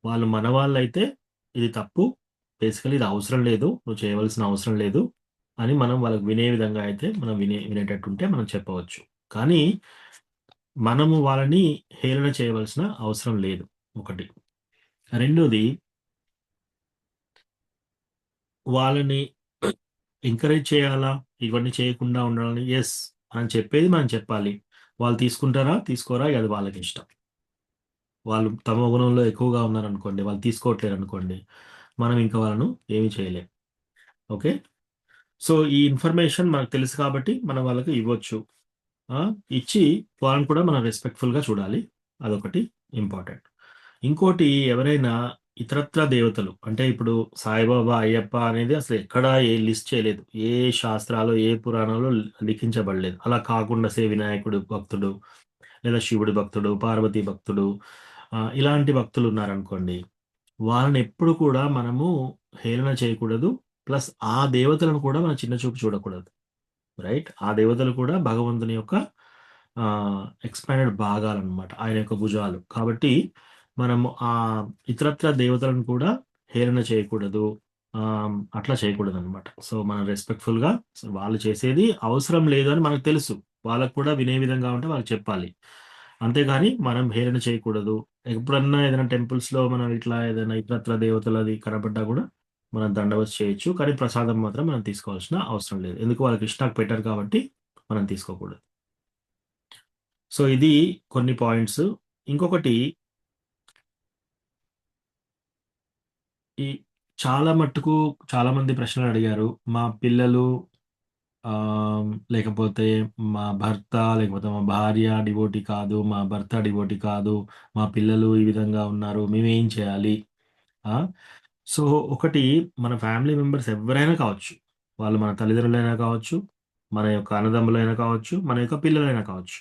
వాళ్ళు మన వాళ్ళైతే ఇది తప్పు, బేసికలీ ఇది అవసరం లేదు, నువ్వు చేయవలసిన అవసరం లేదు అని మనం వాళ్ళకి వినే విధంగా అయితే మనం వినేటట్టుంటే మనం చెప్పవచ్చు. కానీ మనము వాళ్ళని హేళన చేయవలసిన అవసరం లేదు ఒకటి. రెండోది, వాళ్ళని ఎంకరేజ్ చేయాలా? ఇవన్నీ చేయకుండా ఉండాలని? యెస్. మనం చెప్పేది మనం చెప్పాలి. వాళ్ళు తీసుకుంటారా? తీసుకోరా? ఇగ అది వాళ్ళకిష్టం. వాళ్ళు తమో గుణంలో ఎక్కువగా ఉన్నారనుకోండి, వాళ్ళు తీసుకోవట్లేరనుకోండి, మనం ఇంకా వాళ్ళను ఏమి చేయలేం. ఓకే. సో, ఈ ఇన్ఫర్మేషన్ మనకు తెలుసు కాబట్టి మనం వాళ్ళకి ఇవ్వచ్చు. ఇచ్చి వాళ్ళని కూడా మనం రెస్పెక్ట్‌ఫుల్‌గా చూడాలి. అదొకటి ఇంపార్టెంట్. ఇంకోటి, ఎవరైనా ఇతరత్రా దేవతలు అంటే ఇప్పుడు సాయిబాబా, అయ్యప్ప అనేది అసలు ఎక్కడా ఏ లిస్ట్ చేయలేదు. ఏ శాస్త్రాలు, ఏ పురాణాలు లిఖించబడలేదు. అలా కాకుండా వినాయకుడు భక్తుడు, లేదా శివుడి భక్తుడు, పార్వతీ భక్తుడు, ఇలాంటి భక్తులున్నారనుకోండి, వాళ్ళని ఎప్పుడు కూడా మనము హేళన చేయకూడదు. ప్లస్ ఆ దేవతలను కూడా మనం చిన్న చూపు చూడకూడదు. రైట్? ఆ దేవతలు కూడా భగవంతుని యొక్క ఎక్స్‌పాండెడ్ భాగాలనమాట. ఆయన యొక్క భుజాలు. కాబట్టి మనము ఇతరత్రా దేవతలను కూడా హేళన చేయకూడదు. అట్లా చేయకూడదనమాట. సో, మనం రెస్పెక్ట్‌ఫుల్‌గా వాళ్ళు చేసేది అవసరం లేదు అని మనకు తెలుసు. వాళ్ళకి కూడా వినే విధంగా ఉంటే వాళ్ళకి చెప్పాలి. అంతేగాని మనం హేళన చేయకూడదు. ఎప్పుడన్నా ఏదైనా టెంపుల్స్‌లో మనం ఇట్లా ఏదైనా ఇతరత్రా దేవతలది కనపడ్డా కూడా మనం దండవత్ చేయొచ్చు. కానీ ప్రసాదం మాత్రం మనం తీసుకోవాల్సిన అవసరం లేదు. ఎందుకు? వాళ్ళు కృష్ణాకి పెట్టారు కాబట్టి మనం తీసుకోకూడదు. సో, ఇది కొన్ని పాయింట్స్. ఇంకొకటి, ఈ చాలా మట్టుకు చాలామంది ప్రశ్నలడిగారు. మా పిల్లలు లేకపోతే మా భర్త, లేకపోతే మా భార్య డివోటీ కాదు, మా భర్త డివోటీ కాదు, మా పిల్లలు ఈ విధంగా ఉన్నారు, మేమేం చేయాలి? ఆ! సో, ఒకటి, మన ఫ్యామిలీ మెంబర్స్ ఎవ్వరైనా కావచ్చు. వాళ్ళు మన తల్లిదండ్రులైనా కావచ్చు, మన యొక్క అన్నదమ్ములైనా కావచ్చు, మన యొక్క పిల్లలైనా కావచ్చు.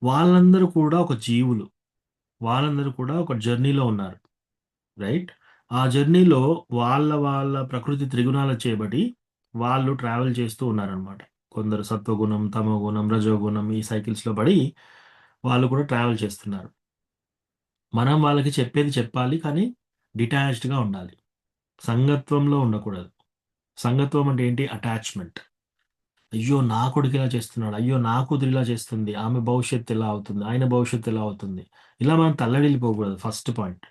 వాళ్ళందరూ కూడా ఒక జీవులు. వాళ్ళందరూ కూడా ఒక జర్నీలో ఉన్నారు. రైట్? ఆ జర్నీలో వాళ్ళ ప్రకృతి త్రిగుణాలు చేయబడి వాళ్ళు ట్రావెల్ చేస్తూ ఉన్నారనమాట. కొందరు సత్వగుణం, తమోగుణం, రజోగుణం ఈ సైకిల్స్‌లో పడి వాళ్ళు కూడా ట్రావెల్ చేస్తున్నారు. మనం వాళ్ళకి చెప్పేది చెప్పాలి. కానీ డిటాచ్డ్‌గా ఉండాలి. సంగత్వంలో ఉండకూడదు. సంగత్వం అంటే ఏంటి? అటాచ్‌మెంట్. అయ్యో! నా కొడుకు ఇలా చేస్తున్నాడు. అయ్యో! నా కూతురు ఇలా చేస్తుంది. ఆమె భవిష్యత్తు ఎలా అవుతుంది? ఆయన భవిష్యత్తు ఎలా అవుతుంది? ఇలా మనం తల్లడిల్లిపోకూడదు ఫస్ట్ పాయింట్.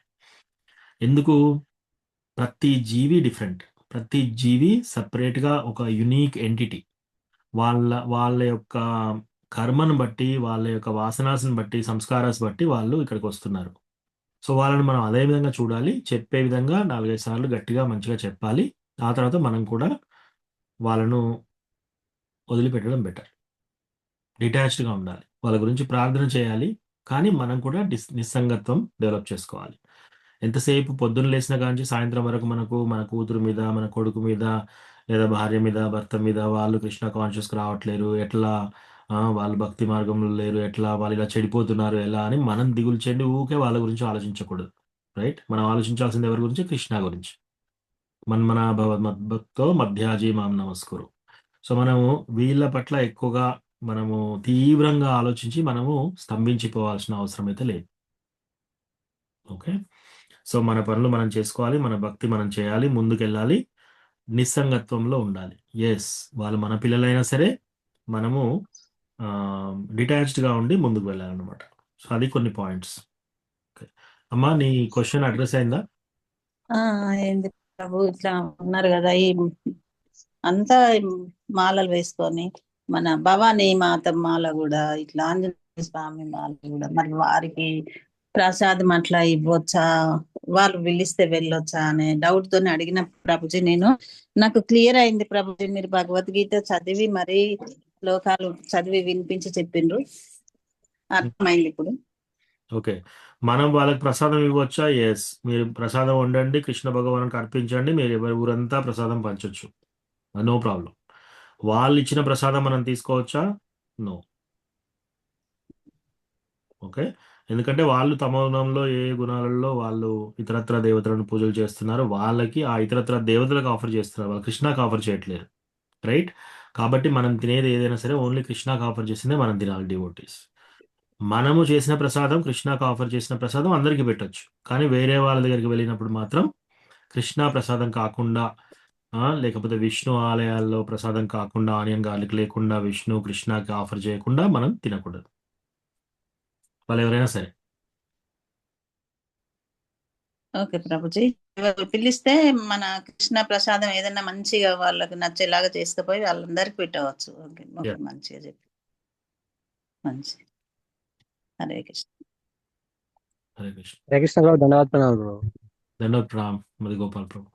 ఎందుకు? ప్రతి జీవి డిఫరెంట్. ప్రతి జీవి సెపరేట్‌గా ఒక యూనిక్ ఎంటిటీ. వాళ్ళ యొక్క కర్మను బట్టి, వాళ్ళ యొక్క వాసనాస్‌ని బట్టి, సంస్కారాస్ బట్టి వాళ్ళు ఇక్కడికొస్తున్నారు. సో, వాళ్ళని మనం అదే విధంగా చూడాలి. చెప్పే విధంగా 4, 5 సార్లు గట్టిగా మంచిగా చెప్పాలి. ఆ తర్వాత మనం కూడా వాళ్ళను వదిలిపెట్టడం బెటర్. డిటాచ్డ్‌గా ఉండాలి. వాళ్ళ గురించి ప్రార్థన చేయాలి. కానీ మనం కూడా నిస్సంగత్వం డెవలప్ చేసుకోవాలి. ఎంతసేపు పొద్దున్న లేసిన కాంచి సాయంత్రం వరకు మన కూతురు మీద, మన కొడుకు మీద, లేదా భార్య మీద, భర్త మీద వాళ్ళు కృష్ణ కాన్షియస్‌కి రావట్లేరు. ఎట్లా? వాళ్ళు భక్తి మార్గంలో లేరు. ఎట్లా? వాళ్ళు ఇలా చెడిపోతున్నారు ఎలా? అని మనం దిగులు చెంది ఊకే వాళ్ళ గురించి ఆలోచించకూడదు. రైట్? మనం ఆలోచించాల్సింది ఎవరి గురించి? కృష్ణ గురించి. మన్మనాభవ మద్భక్తో మధ్యాజీ మాం నమస్కురు. సో, మనము వీళ్ళ పట్ల ఎక్కువగా మనము తీవ్రంగా ఆలోచించి మనము స్తంభించిపోవాల్సిన అవసరం అయితే లేదు. ఓకే. సో, మన పనులు మనం చేసుకోవాలి. మన భక్తి మనం చేయాలి. ముందుకెళ్ళాలి. నిస్సంగత్వంలో ఉండాలి. యెస్. వాళ్ళు మన పిల్లలైనా సరే మనము డిటాచ్డ్‌గా ఉండి ముందుకు వెళ్ళాలనమాట. సో, అది కొన్ని పాయింట్స్. ఓకే. అమ్మా, నీ క్వెషన్ అడ్రెస్ అయిందా? ఏంది ప్రభు ఇట్లా ఉన్నారు కదా, ఈ అంతా మాలలు వేసుకొని, మన భవానీ మాత మాల కూడా, ఇట్లా ఆంజనేయ స్వామి మాల కూడా, మరి వారికి ప్రసాదం అట్లా ఇవ్వచ్చా, వాళ్ళు పిలిస్తే వెళ్ళొచ్చా అనే డౌట్ తోని అడిగిన ప్రభుజీ. నాకు క్లియర్ అయింది ప్రభుజీ. మీరు భగవద్గీత చదివి మరి శ్లోకాలు చదివి వినిపించి చెప్పిండ్రు, అర్థమైంది ఇప్పుడు. ఓకే. మనం వాళ్ళకి ప్రసాదం ఇవ్వచ్చా? యెస్. మీరు ప్రసాదం వండండి. కృష్ణ భగవానునికి అర్పించండి. మీరు ఎవరి ఊరంతా ప్రసాదం పంచొచ్చు. No problem. వాళ్ళిచ్చిన ప్రసాదం మనం తీసుకోవచ్చా? నో. ఓకే. ఎందుకంటే వాళ్ళు తమ గుణంలో ఏ గుణాలలో వాళ్ళు ఇతరత్రా దేవతలను పూజలు చేస్తున్నారు. వాళ్ళకి ఆ ఇతరత్రా దేవతలకు ఆఫర్ చేస్తున్నారు. వాళ్ళు కృష్ణాకి ఆఫర్ చేయట్లేరు. రైట్? కాబట్టి మనం తినేది ఏదైనా సరే ఓన్లీ కృష్ణాకి ఆఫర్ చేసిందే మనం తినాలి డివోటీస్. మనము చేసిన ప్రసాదం, కృష్ణకు ఆఫర్ చేసిన ప్రసాదం అందరికీ పెట్టొచ్చు. కానీ వేరే వాళ్ళ దగ్గరికి వెళ్ళినప్పుడు మాత్రం కృష్ణ ప్రసాదం కాకుండా లేకపోతే విష్ణు ఆలయాల్లో ప్రసాదం కాకుండా, ఆనియన్ గార్లిక్ లేకుండా, విష్ణు, కృష్ణకి ఆఫర్ చేయకుండా మనం తినకూడదు. వాళ్ళు ఎవరైనా సరే. ఓకే ప్రభుజీ. ఎవరు పిలిస్తే మన కృష్ణ ప్రసాదం ఏదైనా మంచిగా వాళ్ళకు నచ్చేలాగా చేసుకుపోయి వాళ్ళందరికి పెట్టవచ్చు. Okay okay, Yeah. మంచిగా చెప్పి మంచి. హరే కృష్ణ. హరే కృష్ణ. హరే కృష్ణ ప్రభు, ధన్యవాదాలు ప్రభు. దండోత్ ప్రణామ్ మధు గోపాల్ ప్రభు.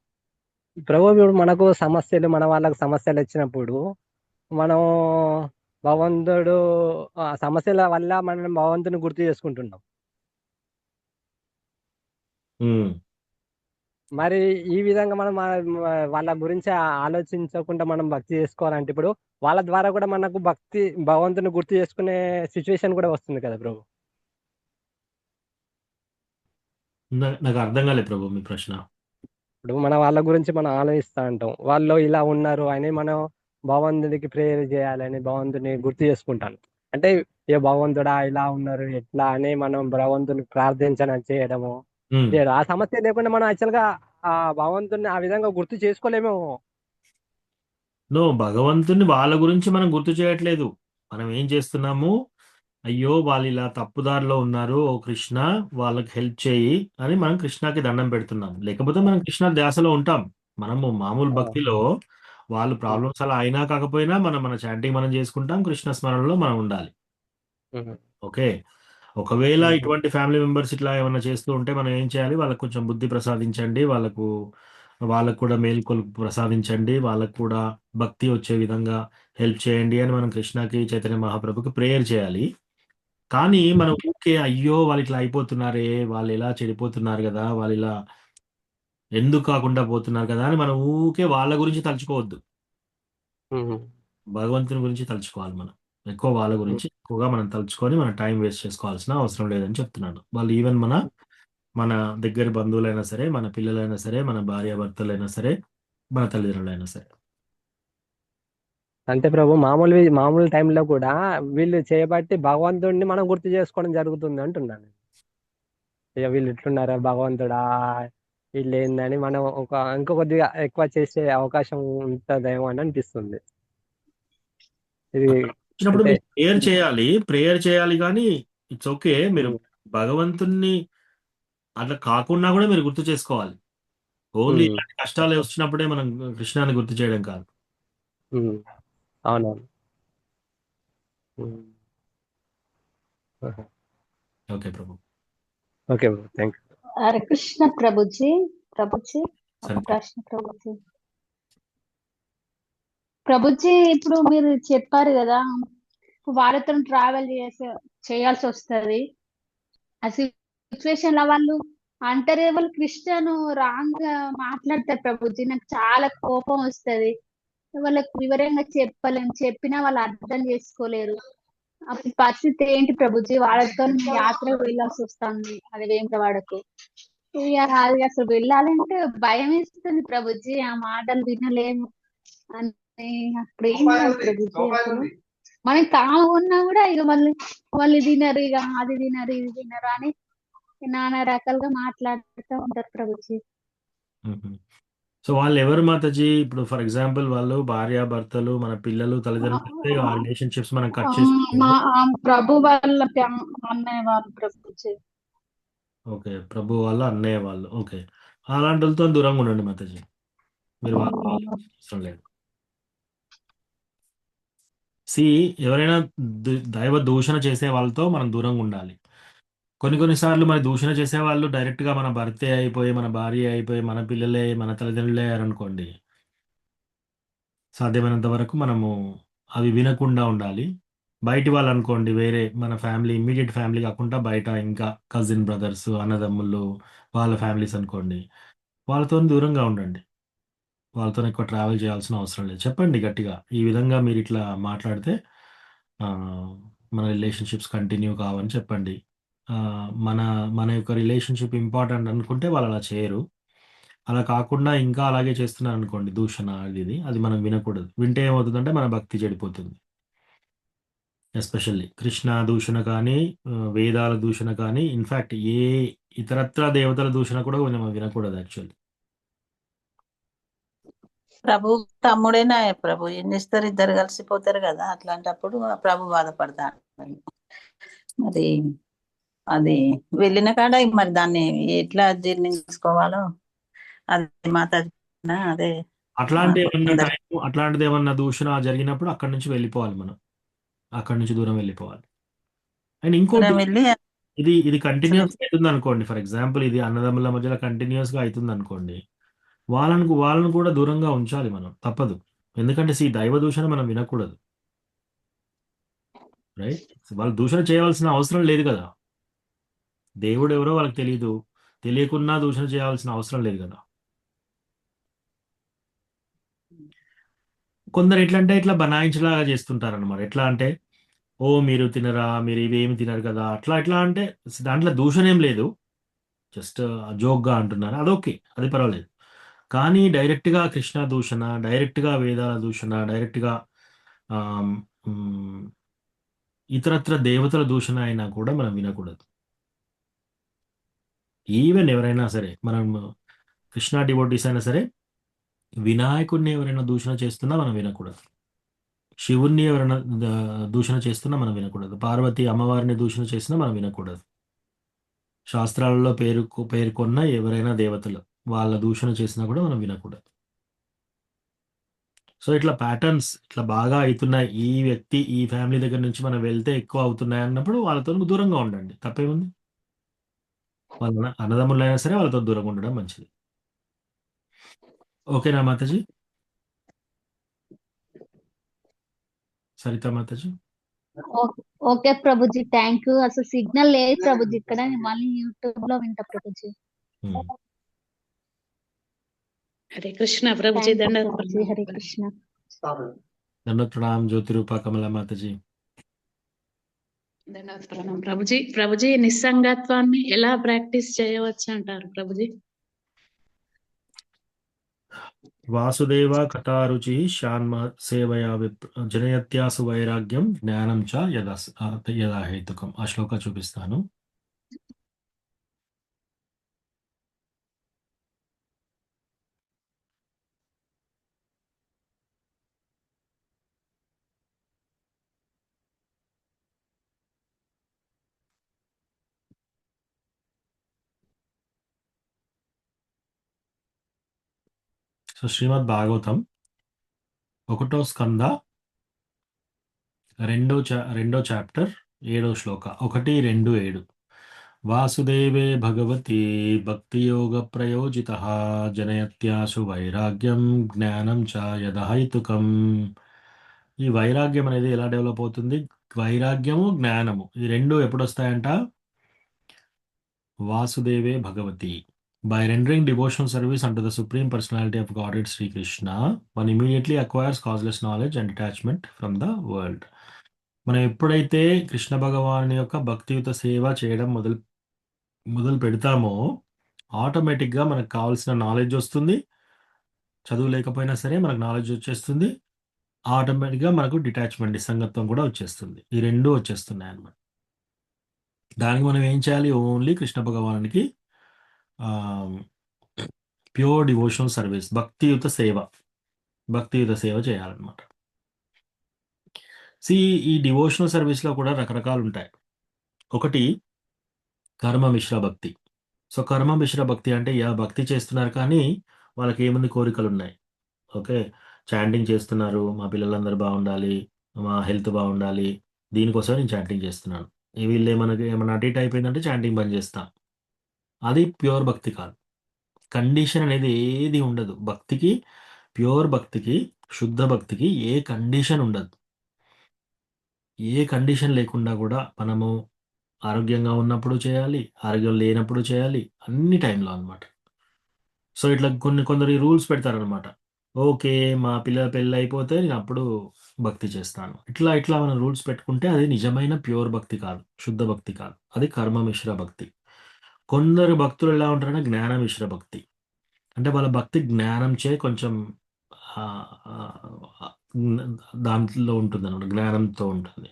ప్రభు ఇప్పుడు మనకు సమస్యలు, మన వాళ్ళకు సమస్యలు వచ్చినప్పుడు మనం భగవంతుడు ఆ సమస్యల వల్ల మనం భగవంతుని గుర్తు చేసుకుంటున్నాం. ఉమ్. మరి ఈ విధంగా మనం వాళ్ళ గురించి ఆలోచించకుండా మనం భక్తి చేసుకోవాలంటే ఇప్పుడు వాళ్ళ ద్వారా కూడా మనకు భగవంతుని గుర్తు చేసుకునే సిచ్యువేషన్ కూడా వస్తుంది కదా ప్రభు. నాకు అర్థం కాలేదు ప్రభు మీ ప్రశ్న. ఇప్పుడు మన వాళ్ళ గురించి మనం ఆలోచిస్తూ ఉంటాం, వాళ్ళు ఇలా ఉన్నారు అని మనం భగవంతుడికి ప్రేయర్ చేయాలని భగవంతుని గుర్తు చేసుకుంటాను. అంటే ఏ భగవంతుడా ఇలా ఉన్నారు ఎట్లా అని మనం భగవంతుని ప్రార్థించడం చేయడము ఉమ్. చేయడం. ఆ సమస్య లేకుండా మనం యాక్చువల్గా ఆ భగవంతుని ఆ విధంగా గుర్తు చేసుకోలేమేమో. భగవంతుని వాళ్ళ గురించి మనం గుర్తు చేయట్లేదు. మనం ఏం చేస్తున్నాము, అయ్యో వాళ్ళు ఇలా తప్పుదారిలో ఉన్నారు, ఓ కృష్ణ వాళ్ళకి హెల్ప్ చేయి అని మనం కృష్ణకి దండం పెడుతున్నాం. లేకపోతే మనం కృష్ణ ధ్యాసలో ఉంటాం. మనము మామూలు భక్తిలో వాళ్ళు ప్రాబ్లమ్స్ అలా అయినా కాకపోయినా మన చాటింగ్ మనం చేసుకుంటాం, కృష్ణ స్మరణలో మనం ఉండాలి. ఓకే. ఒకవేళ ఇటువంటి ఫ్యామిలీ మెంబర్స్ ఇట్లా ఏమన్నా చేస్తూ ఉంటే మనం ఏం చేయాలి, వాళ్ళకు కొంచెం బుద్ధి ప్రసాదించండి, వాళ్ళకు కూడా మేల్కొలుపు ప్రసాదించండి, వాళ్ళకు కూడా భక్తి వచ్చే విధంగా హెల్ప్ చేయండి అని మనం కృష్ణకి, చైతన్య మహాప్రభుకి ప్రేయర్ చేయాలి. కానీ మనం ఊకే అయ్యో వాళ్ళు ఇట్లా అయిపోతున్నారే, వాళ్ళు ఇలా చెడిపోతున్నారు కదా, వాళ్ళు ఇలా ఎందుకు కాకుండా పోతున్నారు కదా అని మనం ఊకే వాళ్ళ గురించి తలుచుకోవద్దు. భగవంతుని గురించి తలుచుకోవాలి. మనం ఎక్కువ వాళ్ళ గురించి ఎక్కువగా మనం తలుచుకొని మన టైం వేస్ట్ చేసుకోవాల్సిన అవసరం లేదని చెప్తున్నాను. వాళ్ళు ఈవెన్ మన దగ్గర బంధువులైనా సరే, మన పిల్లలైనా సరే, మన భార్యాభర్తలైనా సరే, మన తల్లిదండ్రులైనా సరే. అంటే ప్రభు మామూలు టైంలో కూడా వీళ్ళు చేయబట్టి భగవంతుడిని మనం గుర్తు చేసుకోవడం జరుగుతుంది అంటున్నాను. ఇక వీళ్ళు ఇట్లున్నారా భగవంతుడా, వీళ్ళు ఏందని మనం ఇంకో కొద్దిగా ఎక్కువ చేసే అవకాశం ఉంటుందేమో అని అనిపిస్తుంది. ఇది వచ్చినప్పుడు అంటే మీరు ప్రేయర్ చేయాలి కానీ ఇట్స్ ఓకే. మీరు భగవంతుణ్ణి అట్లా కాకుండా కూడా మీరు గుర్తు చేసుకోవాలి. ఓన్లీ ఇలాంటి కష్టాలు వచ్చినప్పుడే మనం కృష్ణాన్ని గుర్తు చేయడం కాదు. అవునవును. Okay Prabhu. Okay Prabhu, thank you. Hare Krishna Prabhuji. సరే. ప్రశ్న ప్రభుజీ ఇప్పుడు మీరు చెప్పారు కదా, వాళ్ళతో ట్రావెల్ చేయాల్సి వస్తుంది. ఆ సిచ్యువేషన్ లో వాళ్ళు అంటారే, వాళ్ళు క్రిస్టియన్ రాంగ్ గా మాట్లాడతారు ప్రభుజీ. నాకు చాలా కోపం వస్తుంది. వాళ్ళకు వివరంగా చెప్పినా వాళ్ళు అర్థం చేసుకోలేరు. అప్పుడు పరిస్థితి ఏంటి ప్రభుజీ? వాళ్ళతో యాత్ర వెళ్ళాల్సి వస్తుంది, అది వేములవాడకు. అది అసలు వెళ్ళాలంటే భయం వేస్తుంది ప్రభుజీ. ఆ మాటలు వినలేము అని అప్పుడు ఏం కాదు ప్రభుజీ. అసలు మనం కాము ఉన్నా కూడా ఇక వాళ్ళు తినరు, ఇక అది తినరు, ఇది తినరు అని నానా రకాలుగా మాట్లాడుతూ ఉంటారు ప్రభుజీ. సో వాళ్ళు ఎవరు మాతాజీ? ఇప్పుడు ఫర్ ఎగ్జాంపుల్ వాళ్ళు భార్యాభర్తలు, మన పిల్లలు, తల్లిదండ్రులు, ఆ రిలేషన్షిప్స్ మనం కట్ చేసి ప్రభు వాళ్ళ అన్నయ్య వాళ్ళు ప్రభుజీ. ఓకే, ప్రభు వాళ్ళ అన్నయ్య వాళ్ళు. ఓకే, అలాంటి వాళ్ళతో దూరంగా ఉండండి మాతాజీ. మీరు అవసరం లేదు. ఎవరైనా దైవ దూషణ చేసే వాళ్ళతో మనం దూరంగా ఉండాలి. కొన్నిసార్లు మన దూషణ చేసే వాళ్ళు డైరెక్ట్ గా మన భర్తే అయిపోయి, మన భార్య అయిపోయి, మన పిల్లలే, మన తల్లిదండ్రులే అయ్యారనుకోండి, సాధ్యమైనంత వరకు మనము అవి వినకుండా ఉండాలి. బయటి వాళ్ళు అనుకోండి, వేరే మన ఫ్యామిలీ, ఇమ్మీడియట్ ఫ్యామిలీ కాకుండా బయట ఇంకా కజిన్ బ్రదర్స్, అన్నదమ్ముళ్ళు, వాళ్ళ ఫ్యామిలీస్ అనుకోండి, వాళ్ళతో దూరంగా ఉండండి. వాళ్ళతో ఎక్కువ ట్రావెల్ చేయాల్సిన అవసరం లేదు. చెప్పండి గట్టిగా, ఈ విధంగా మీరు ఇట్లా మాట్లాడితే మన రిలేషన్షిప్స్ కంటిన్యూ కావని చెప్పండి. మన మన యొక్క రిలేషన్షిప్ ఇంపార్టెంట్ అనుకుంటే వాళ్ళు అలా చేయరు. అలా కాకుండా ఇంకా అలాగే చేస్తున్నారు అనుకోండి, దూషణ అది మనం వినకూడదు. వింటే ఏమవుతుందంటే మన భక్తి చెడిపోతుంది. ఎస్పెషల్లీ కృష్ణ దూషణ కానీ, వేదాల దూషణ కానీ, ఇన్‌ఫాక్ట్ ఏ ఇతరత్రా దేవతల దూషణ కూడా మనం వినకూడదు యాక్చువల్లీ. ప్రభు తమ్ముడేనా ప్రభు ఏం చేస్తారు, ఇద్దరు కలిసిపోతారు కదా, అట్లాంటప్పుడు ఆ ప్రభు బాధపడతాడు. మరి అది వెళ్ళిన కాడ మరి దాన్ని ఎట్లా జీర్ణించుకోవాలో అది మాత అదే అట్లాంటిదేమన్నా అందరికి అట్లాంటిదేమన్నా దూషణ జరిగినప్పుడు అక్కడి నుంచి వెళ్ళిపోవాలి మనం. అక్కడి నుంచి దూరం వెళ్ళిపోవాలి. అండ్ ఇంకోటి, వెళ్ళి ఇది అసలు కంటిన్యూస్‌గా అయితుందనుకోండి. ఫర్ ఎగ్జాంపుల్ ఇది అన్నదమ్ముల మధ్యలో కంటిన్యూస్‌గా అయితుందనుకోండి. వాళ్ళని కూడా దూరంగా ఉంచాలి మనం. తప్పదు. ఎందుకంటే దైవ దూషణ మనం వినకూడదు. రైట్? వాళ్ళు దూషణ చేయవలసిన అవసరం లేదు కదా! దేవుడెవరో వాళ్ళకి తెలీదు. తెలియకున్నా దూషణ చేయాల్సిన అవసరం లేదు కదా! కొందరు ఎట్లంటే ఇట్లా బనాయించేలాగా చేస్తుంటారనమాట. ఎట్లా అంటే, ఓహ్! మీరు తినరా? మీరు ఇవేమి తినరు కదా! అట్లా అంటే దాంట్లో దూషణ ఏం లేదు. జస్ట్ జోక్‌గా అంటున్నారు. అదోకే. అది పర్వాలేదు. కానీ డైరెక్ట్‌గా కృష్ణ దూషణ, డైరెక్ట్‌గా వేదాల దూషణ, డైరెక్ట్‌గా ఆహ్, హ్మ్, ఇతరత్ర దేవతల దూషణ అయినా కూడా మనం వినకూడదు. ఈవెన్ ఎవరైనా సరే, మనం కృష్ణ డివోటీస్ అయినా సరే, వినాయకుడిని ఎవరైనా దూషణ చేస్తున్నా మనం వినకూడదు. శివుడిని ఎవరైనా దూషణ చేస్తున్నా మనం వినకూడదు. పార్వతి అమ్మవారిని దూషణ చేసినా మనం వినకూడదు. శాస్త్రాలలో పేర్కొన్న ఎవరైనా దేవతలు వాళ్ళ దూషణ చేసినా కూడా మనం వినకూడదు. సో, ఇట్లా ప్యాటర్న్స్ ఇట్లా బాగా అయితున్నాయి. ఈ వ్యక్తి, ఈ ఫ్యామిలీ దగ్గర నుంచి మనం వెళ్తే ఎక్కువ అవుతున్నాయి అన్నప్పుడు వాళ్ళతో దూరంగా ఉండండి. తప్పేముంది? వాళ్ళ అన్నదమ్ములైనా సరే వాళ్ళతో దూరంగా ఉండడం మంచిది. ఓకేనా Mataji? Sarita Mataji? Okay Prabhuji, thank you. అసలు సిగ్నల్ లేదు ప్రభుజీ ఇక్కడ, నేను మళ్ళీ యూట్యూబ్ లో వింటా ప్రభుజీ. హ్మ్. హరే కృష్ణ ప్రభుజీ, థ్యాంక్ యూ దండ ప్రభుజీ. హరే కృష్ణ. దండోత్ ప్రణామ్ జ్యోతి రూప కమల మాతాజీ. ధన్యవాద ప్రణాం ప్రభుజీ. ప్రభుజీ, నిస్సంగత్వాన్ని ఎలా ప్రాక్టీస్ చేయవచ్చు అంటారు ప్రభుజీ? వాసుదేవ కథారుచి శాన్మ సేవయా జనయత్యాసు వైరాగ్యం జ్ఞానం చ యదా హేతుకం. ఆ శ్లోక చూపిస్తాను. సో శ్రీమద్ భాగవతం 1వ స్కంద 2వ చాప్టర్ 7వ శ్లోక 1, 2, 7. వాసుదేవే భగవతి భక్తియోగ ప్రయోజిత జనయత్యాశు వైరాగ్యం జ్ఞానం చ యదహైతుకం. ఈ వైరాగ్యం అనేది ఎలా డెవలప్ అవుతుంది? వైరాగ్యము, జ్ఞానము ఈ రెండు ఎప్పుడు వస్తాయంట? వాసుదేవే Bhagavati. By rendering devotional service unto the Supreme Personality of Godhead Sri Krishna, one immediately acquires causeless knowledge and detachment from the world. మనం ఎప్పుడైతే కృష్ణ భగవాను యొక్క భక్తియుత సేవ చేయడం మొదలు పెడతామో ఆటోమేటిక్గా మనకు కావాల్సిన నాలెడ్జ్ వస్తుంది. చదువు లేకపోయినా సరే మనకు నాలెడ్జ్ వచ్చేస్తుంది. ఆటోమేటిక్గా మనకు డిటాచ్మెంట్, నిస్సంగత్వం కూడా వచ్చేస్తుంది. ఈ రెండు వచ్చేస్తున్నాయి అన్నమాట. దానికి మనం ఏం చేయాలి? ఓన్లీ కృష్ణ భగవానునికి ప్యూర్ డివోషనల్ సర్వీస్, భక్తియుత సేవ చేయాలన్నమాట. ఈ డివోషనల్ సర్వీస్లో కూడా రకరకాలు ఉంటాయి. ఒకటి కర్మ మిశ్ర భక్తి. సో కర్మ మిశ్ర భక్తి అంటే భక్తి చేస్తున్నారు కానీ వాళ్ళకి ఏముంది, కోరికలు ఉన్నాయి. ఓకే, చాంటింగ్ చేస్తున్నారు, మా పిల్లలందరూ బాగుండాలి, మా హెల్త్ బాగుండాలి, దీనికోసం నేను చాంటింగ్ చేస్తున్నాను. వీళ్ళు ఏమన్నా అటు ఇటు అయిపోయిందంటే చాంటింగ్ బంద్ చేస్తాం. అది ప్యూర్ భక్తి కాదు. కండిషన్ అనేది ఏది ఉండదు భక్తికి. ప్యూర్ భక్తికి, శుద్ధ భక్తికి ఏ కండిషన్ ఉండదు. ఏ కండిషన్ లేకుండా కూడా మనము ఆరోగ్యంగా ఉన్నప్పుడు చేయాలి, ఆరోగ్యం లేనప్పుడు చేయాలి, అన్ని టైంలో అన్నమాట. సో ఇట్లా కొందరు రూల్స్ పెడతారనమాట. ఓకే, మా పిల్లల పెళ్ళి అయిపోతే నేను అప్పుడు భక్తి చేస్తాను. ఇట్లా మనం రూల్స్ పెట్టుకుంటే అది నిజమైన ప్యూర్ భక్తి కాదు, శుద్ధ భక్తి కాదు. అది కర్మ మిశ్ర భక్తి. కొందరు భక్తులు ఎలా ఉంటారంటే జ్ఞాన మిశ్ర భక్తి. అంటే వాళ్ళ భక్తి జ్ఞానంచే కొంచెం ఆహ్, ఆహ్, దాంట్లో ఉంటుందన్నమాట. జ్ఞానంతో ఉంటుంది.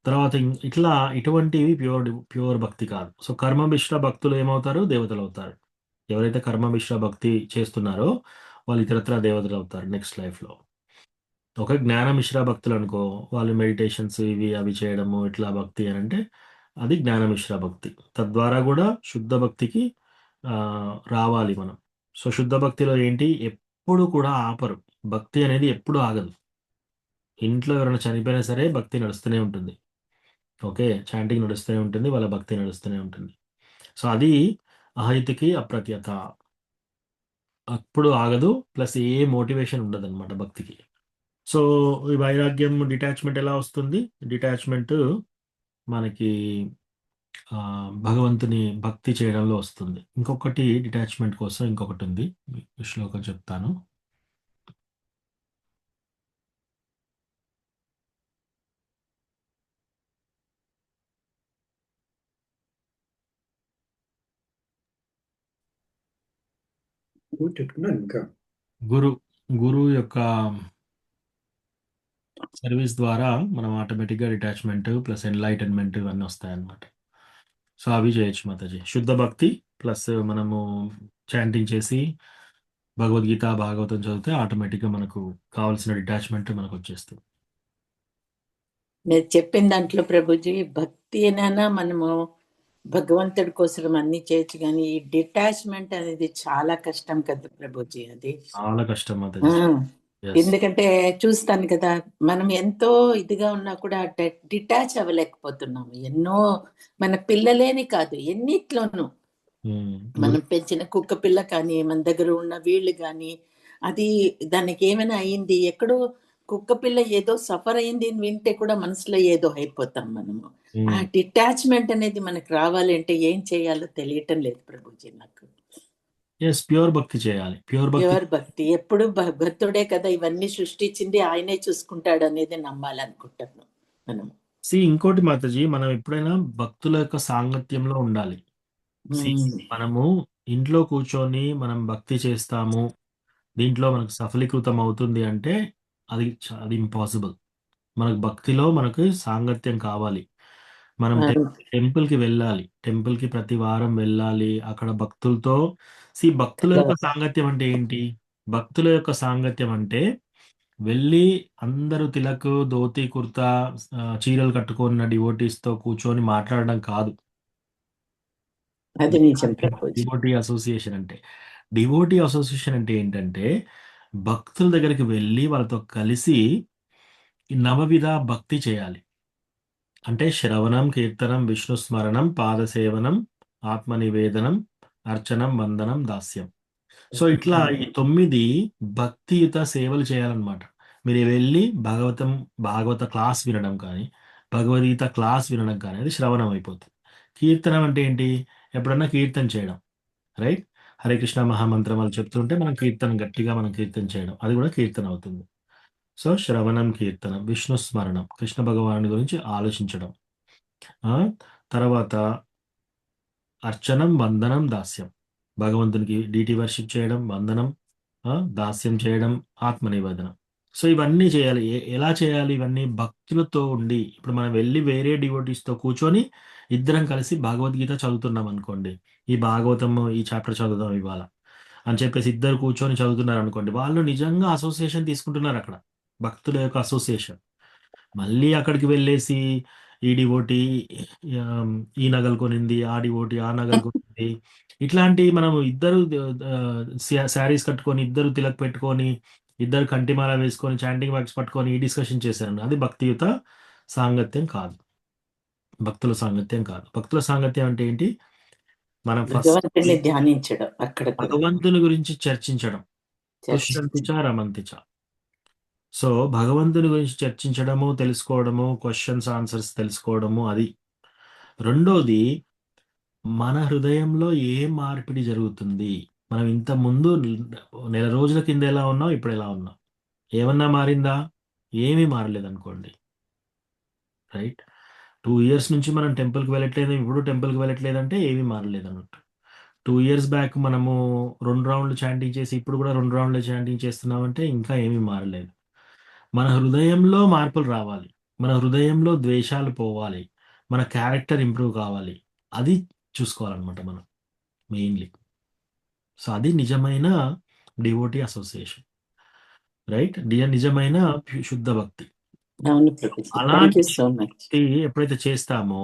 తర్వాత ఇట్లా ఇటువంటివి ప్యూర్ భక్తి కాదు. సో కర్మమిశ్ర భక్తులు ఏమవుతారు? దేవతలు అవుతారు. ఎవరైతే కర్మమిశ్ర భక్తి చేస్తున్నారో వాళ్ళు ఇతరత్ర దేవతలు అవుతారు నెక్స్ట్ లైఫ్లో. ఒక జ్ఞాన మిశ్ర భక్తులు అనుకో, వాళ్ళు మెడిటేషన్స్ ఇవి అవి చేయడము ఇట్లా భక్తి అని అంటే అది జ్ఞాన మిశ్ర భక్తి. తద్వారా కూడా శుద్ధ భక్తికి రావాలి మనం. సో శుద్ధ భక్తిలో ఏంటి? ఎప్పుడు కూడా ఆపరు. భక్తి అనేది ఎప్పుడు ఆగదు. ఇంట్లో ఎవరైనా చనిపోయినా సరే భక్తి నడుస్తూనే ఉంటుంది. ఓకే, చాంటింగ్ నడుస్తూనే ఉంటుంది, వాళ్ళ భక్తి నడుస్తూనే ఉంటుంది. సో అది అహైతుకి అప్రత్యత, అప్పుడు ఆగదు. ప్లస్ ఏ మోటివేషన్ ఉండదు అనమాట భక్తికి. సో ఈ వైరాగ్యం డిటాచ్మెంట్ ఎలా వస్తుంది? డిటాచ్మెంట్ మనకి భగవంతుని భక్తి చేయడంలో వస్తుంది. ఇంకొకటి డిటాచ్మెంట్ కోసం ఇంకొకటి ఉంది, శ్లోకం చెప్తాను. చెప్తున్నాను ఇంకా. గురువు యొక్క సర్వీస్ ద్వారా మనం ఆటోమేటిక్గా డిటాచ్మెంట్ ప్లస్ ఎన్లైటన్మెంట్ ఇవన్నీ వస్తాయన్నమాట. సో అవి చేయొచ్చు మాతాజీ. శుద్ధ భక్తి ప్లస్ మనము చాంటింగ్ చేసి భగవద్గీత భాగవతం చదివితే ఆటోమేటిక్గా మనకు కావాల్సిన డిటాచ్మెంట్ మనకు వచ్చేస్తుంది. మీరు చెప్పిన దాంట్లో ప్రభుజీ భక్తి అయినా మనము భగవంతుడి కోసం అన్ని చేయొచ్చు, కానీ ఈ డిటాచ్మెంట్ అనేది చాలా కష్టం కదా ప్రభుజీ. అది చాలా కష్టం మాతాజీ. ఎందుకంటే చూస్తాను కదా, మనం ఎంతో ఇదిగా ఉన్నా కూడా డిటాచ్ అవ్వలేకపోతున్నాము. ఎన్నో మన పిల్లలేని కాదు, ఎన్నిట్లోనూ మనం పెంచిన కుక్క పిల్ల కానీ, మన దగ్గర ఉన్న వీళ్ళు కానీ, అది దానికి ఏమైనా అయింది, ఎక్కడో కుక్క పిల్ల ఏదో సఫర్ అయింది అని వింటే కూడా మనసులో ఏదో అయిపోతాం మనము. ఆ డిటాచ్మెంట్ అనేది మనకు రావాలంటే ఏం చేయాలో తెలియటం లేదు ప్రభుజీ నాకు. ప్యూర్ భక్తి చేయాలి. ప్యూర్ భక్తి ఎప్పుడు భగవంతుడే కదా ఇవన్నీ సృష్టించింది, ఆయనే చూసుకుంటాడు అనేది నమ్మాలనుకుంటాను మనం. ఇంకోటి మాతాజీ, మనం ఎప్పుడైనా భక్తుల యొక్క సాంగత్యంలో ఉండాలి. మనము ఇంట్లో కూర్చొని మనం భక్తి చేస్తాము, దీంట్లో మనకు సఫలీకృతం అవుతుంది అంటే అది ఇంపాసిబుల్. మనకు భక్తిలో మనకు సాంగత్యం కావాలి. మనం టెంపుల్కి వెళ్ళాలి, టెంపుల్కి ప్రతి వారం వెళ్ళాలి, అక్కడ భక్తులతో. భక్తుల యొక్క సాంగత్యం అంటే ఏంటి? భక్తుల యొక్క సాంగత్యం అంటే వెళ్ళి అందరూ తిలక్, ధోతి, కుర్తా, చీరలు కట్టుకున్న డివోటీస్తో కూర్చొని మాట్లాడడం కాదు. అది నిజం. డివోటీ అసోసియేషన్ అంటే ఏంటంటే భక్తుల దగ్గరికి వెళ్ళి వాళ్ళతో కలిసి నవవిధ భక్తి చేయాలి. అంటే శ్రవణం, కీర్తనం, విష్ణు స్మరణం, పాదసేవనం, ఆత్మనివేదనం, అర్చనం, వందనం, దాస్యం. సో ఇట్లా ఈ 9 భక్తియుత సేవలు చేయాలన్నమాట. మీరు వెళ్ళి భాగవత క్లాస్ వినడం కానీ, భగవద్గీత క్లాస్ వినడం కానీ అది శ్రవణం అయిపోతుంది. కీర్తనం అంటే ఏంటి? ఎప్పుడన్నా కీర్తన చేయడం, రైట్? హరే కృష్ణ మహామంత్రం వాళ్ళు చెప్తుంటే మనం గట్టిగా మనం కీర్తన చేయడం, అది కూడా కీర్తన అవుతుంది. సో శ్రవణం, కీర్తనం, విష్ణు స్మరణం, కృష్ణ భగవానుడి గురించి ఆలోచించడం, తర్వాత అర్చనం, వందనం, దాస్యం, భగవంతునికి డీటీ వర్షిప్ చేయడం, వందనం, దాస్యం చేయడం, ఆత్మనివేదనం. సో ఇవన్నీ చేయాలి. ఎలా చేయాలి? ఇవన్నీ భక్తులతో ఉండి. ఇప్పుడు మనం వెళ్ళి వేరే డివోటీస్తో కూర్చొని ఇద్దరం కలిసి భగవద్గీత చదువుతున్నాం అనుకోండి, ఈ భాగవతం ఈ చాప్టర్ చదువుదాం ఇవాళ అని చెప్పేసి ఇద్దరు కూర్చొని చదువుతున్నారు అనుకోండి, వాళ్ళు నిజంగా అసోసియేషన్ తీసుకుంటున్నారు అక్కడ, భక్తుల యొక్క అసోసియేషన్. మళ్ళీ అక్కడికి వెళ్ళేసి ఈ డివోటీ ఈ నగలు కొనింది, ఆ డివోటీ ఆ నగలు కొనింది, ఇట్లాంటి మనం ఇద్దరు శారీస్ కట్టుకొని, ఇద్దరు తిలక్ పెట్టుకొని, ఇద్దరు కంటిమాల వేసుకొని, చాంటింగ్ బాక్స్ పట్టుకొని ఈ డిస్కషన్ చేశారు. అది భక్తియుత సాంగత్యం కాదు, భక్తుల సాంగత్యం కాదు. భక్తుల సాంగత్యం అంటే ఏంటి? మనం భగవంతుని ధ్యానించడం, అక్కడ భగవంతుని గురించి చర్చించడం, పుష్యంతిచ రమంతిచ. సో భగవంతుని గురించి చర్చించడము, తెలుసుకోవడము, క్వశ్చన్స్ ఆన్సర్స్ తెలుసుకోవడము అది. రెండోది, మన హృదయంలో ఏ మార్పిడి జరుగుతుంది. మనం ఇంత ముందు నెల రోజుల కింద ఎలా ఉన్నాం, ఇప్పుడు ఎలా ఉన్నాం, ఏమన్నా మారిందా? ఏమీ మారలేదు అనుకోండి, రైట్? 2 years నుంచి మనం టెంపుల్కి వెళ్ళట్లేదు, ఇప్పుడు టెంపుల్కి వెళ్ళట్లేదు అంటే ఏమీ మారలేదు అన్నట్టు. 2 years బ్యాక్ మనము 2 రౌండ్లు చాంటింగ్ చేసి ఇప్పుడు కూడా 2 రౌండ్లు చాంటింగ్ చేస్తున్నామంటే ఇంకా ఏమీ మారలేదు. మన హృదయంలో మార్పులు రావాలి. మన హృదయంలో ద్వేషాలు పోవాలి. మన క్యారెక్టర్ ఇంప్రూవ్ కావాలి. అది చూసుకోవాలనమాట మనం మెయిన్‌లీ. సో, అది నిజమైన డివోటీ అసోసియేషన్. రైట్? నిజమైన శుద్ధ భక్తి. అవును ప్రభుజీ, థ్యాంక్ అలాంటి యూ సో మచ్. భక్తి ఎప్పుడైతే చేస్తామో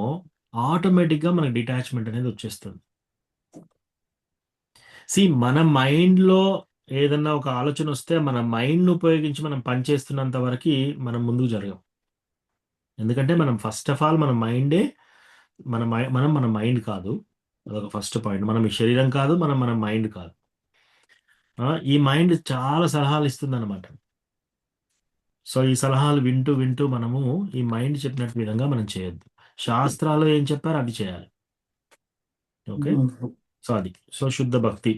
ఆటోమేటిక్‌గా మనకు డిటాచ్‌మెంట్ అనేది వచ్చేస్తుంది. మన మైండ్‌లో ఏదన్నా ఒక ఆలోచనొస్తే మన మైండ్‌ని ఉపయోగించి మనం పని చేస్తున్నంత వరకి మనం ముందుకు జరగం. ఎందుకంటే మనం ఫస్ట్ ఆఫ్ ఆల్ మన మైండే మనం మన మైండ్ కాదు. అదొక ఫస్ట్ పాయింట్. మనం ఈ శరీరం కాదు. మనం మన మైండ్ కాదు. ఈ మైండ్ చాలా సలహాలు ఇస్తుందనమాట. సో, ఈ సలహాలు వింటూ, వింటూ మనము ఈ మైండ్ చెప్పినట్టు విధంగా మనం చేయొద్దు. శాస్త్రాలు ఏం చెప్పారో అది చేయాలి. ఓకే. సో, అది. సో, శుద్ధ భక్తి.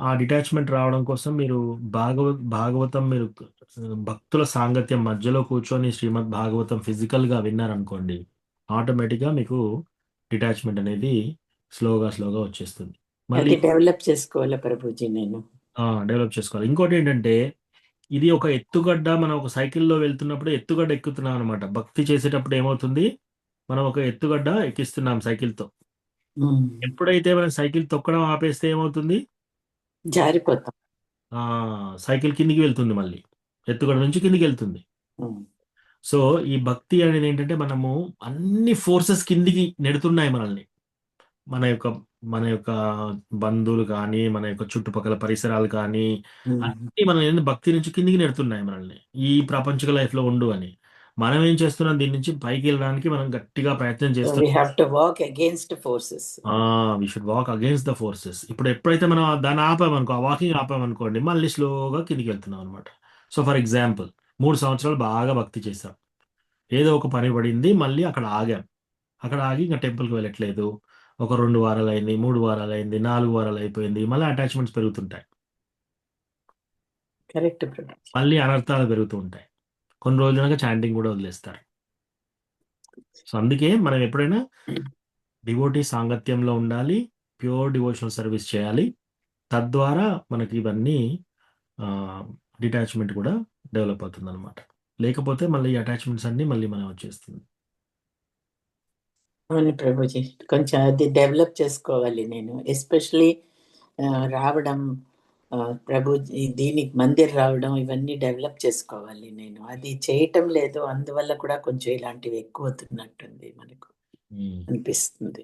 ఆ డిటాచ్‌మెంట్ రావడం కోసం మీరు భాగవతం మీరు భక్తుల సాంగత్యం మధ్యలో కూర్చొని శ్రీమద్ భాగవతం ఫిజికల్‌గా విన్నారనుకోండి, ఆటోమేటిక్‌గా మీకు డిటాచ్‌మెంట్ అనేది స్లోగా, స్లోగా వచ్చేస్తుంది. మళ్ళీ అది డెవలప్ చేసుకోవాలా ప్రభుజీ నేను? డెవలప్ చేసుకోవాలి. ఇంకోటేంటంటే, ఇది ఒక ఎత్తుగడ్డ. మనం ఒక సైకిల్‌లో వెళ్తున్నప్పుడు ఎత్తుగడ్డ ఎక్కుతున్నాం అనమాట. భక్తి చేసేటప్పుడు ఏమవుతుంది, మనం ఒక ఎత్తుగడ్డ ఎక్కిస్తున్నాం సైకిల్‌తో. ఎప్పుడైతే మనం సైకిల్ తొక్కడం ఆపేస్తే ఏమవుతుంది? జారిపోతాం. సైకిల్ కిందికి వెళ్తుంది మళ్ళీ. ఎత్తుగడ నుంచి కిందికెళ్తుంది. ఉమ్. సో, ఈ భక్తి అనేదేంటంటే, మనము అన్ని ఫోర్సెస్ కిందికి నెడుతున్నాయి మనల్ని. మన యొక్క మన యొక్క బంధువులు కానీ, మన యొక్క చుట్టుపక్కల పరిసరాలు కానీ, అన్నీ మనల్ని భక్తి నుంచి కిందికి నెడుతున్నాయి మనల్ని. ఈ ప్రాపంచిక లైఫ్‌లో ఉండు అని. మనం ఏం చేస్తున్నాం, దీని నుంచి పైకెళ్ళడానికి మనం గట్టిగా ప్రయత్నం So చేస్తున్నాం. we have to walk against forces. We should walk against the forces. ఇప్పుడు ఎప్పుడైతే మనం దాన్ని ఆపామనుకో, ఆ వాకింగ్ ఆపామనుకోండి, మళ్ళీ స్లోగా కిందికెళ్తున్నాం అనమాట. సో, ఫర్ ఎగ్జాంపుల్ 3 సంవత్సరాలు బాగా భక్తి చేశాం. ఏదో ఒక పని పడింది. మళ్ళీ అక్కడ ఆగాం. అక్కడ ఆగి ఇంక టెంపుల్‌కి వెళ్ళట్లేదు. ఒక 2 వారాలయింది, 3 వారాలయింది, 4 వారాలయిపోయింది. మళ్ళీ అటాచ్‌మెంట్స్ పెరుగుతుంటాయి. కరెక్ట్ ప్రభుజీ. మళ్ళీ అనర్థాలు పెరుగుతూ ఉంటాయి. కొన్ని రోజులైనాక చాంటింగ్ కూడా వదిలేస్తారు. సో, అందుకే మనం ఎప్పుడైనా డివోటీ సాంగత్యంలో ఉండాలి. ప్యూర్ డివోషనల్ సర్వీస్ చేయాలి. తద్వారా మనకి ఇవన్నీ డిటాచ్‌మెంట్ కూడా డెవలప్ అవుతుందనమాట. లేకపోతే మళ్ళీ ఈ అటాచ్‌మెంట్స్ అన్నీ మళ్ళీ మనం వచ్చేస్తుంది. అవును ప్రభుజీ, కొంచెం అది డెవలప్ చేసుకోవాలి నేను. ఎస్పెషలీ రావడం, ప్రభుజీ దీనికి మందిర్ రావడం, ఇవన్నీ డెవలప్ చేసుకోవాలి నేను. అది చేయటం లేదు. అందువల్ల కూడా కొంచెం ఇలాంటివి ఎక్కువ అవుతున్నట్టుంది మనకు అనిపిస్తుంది.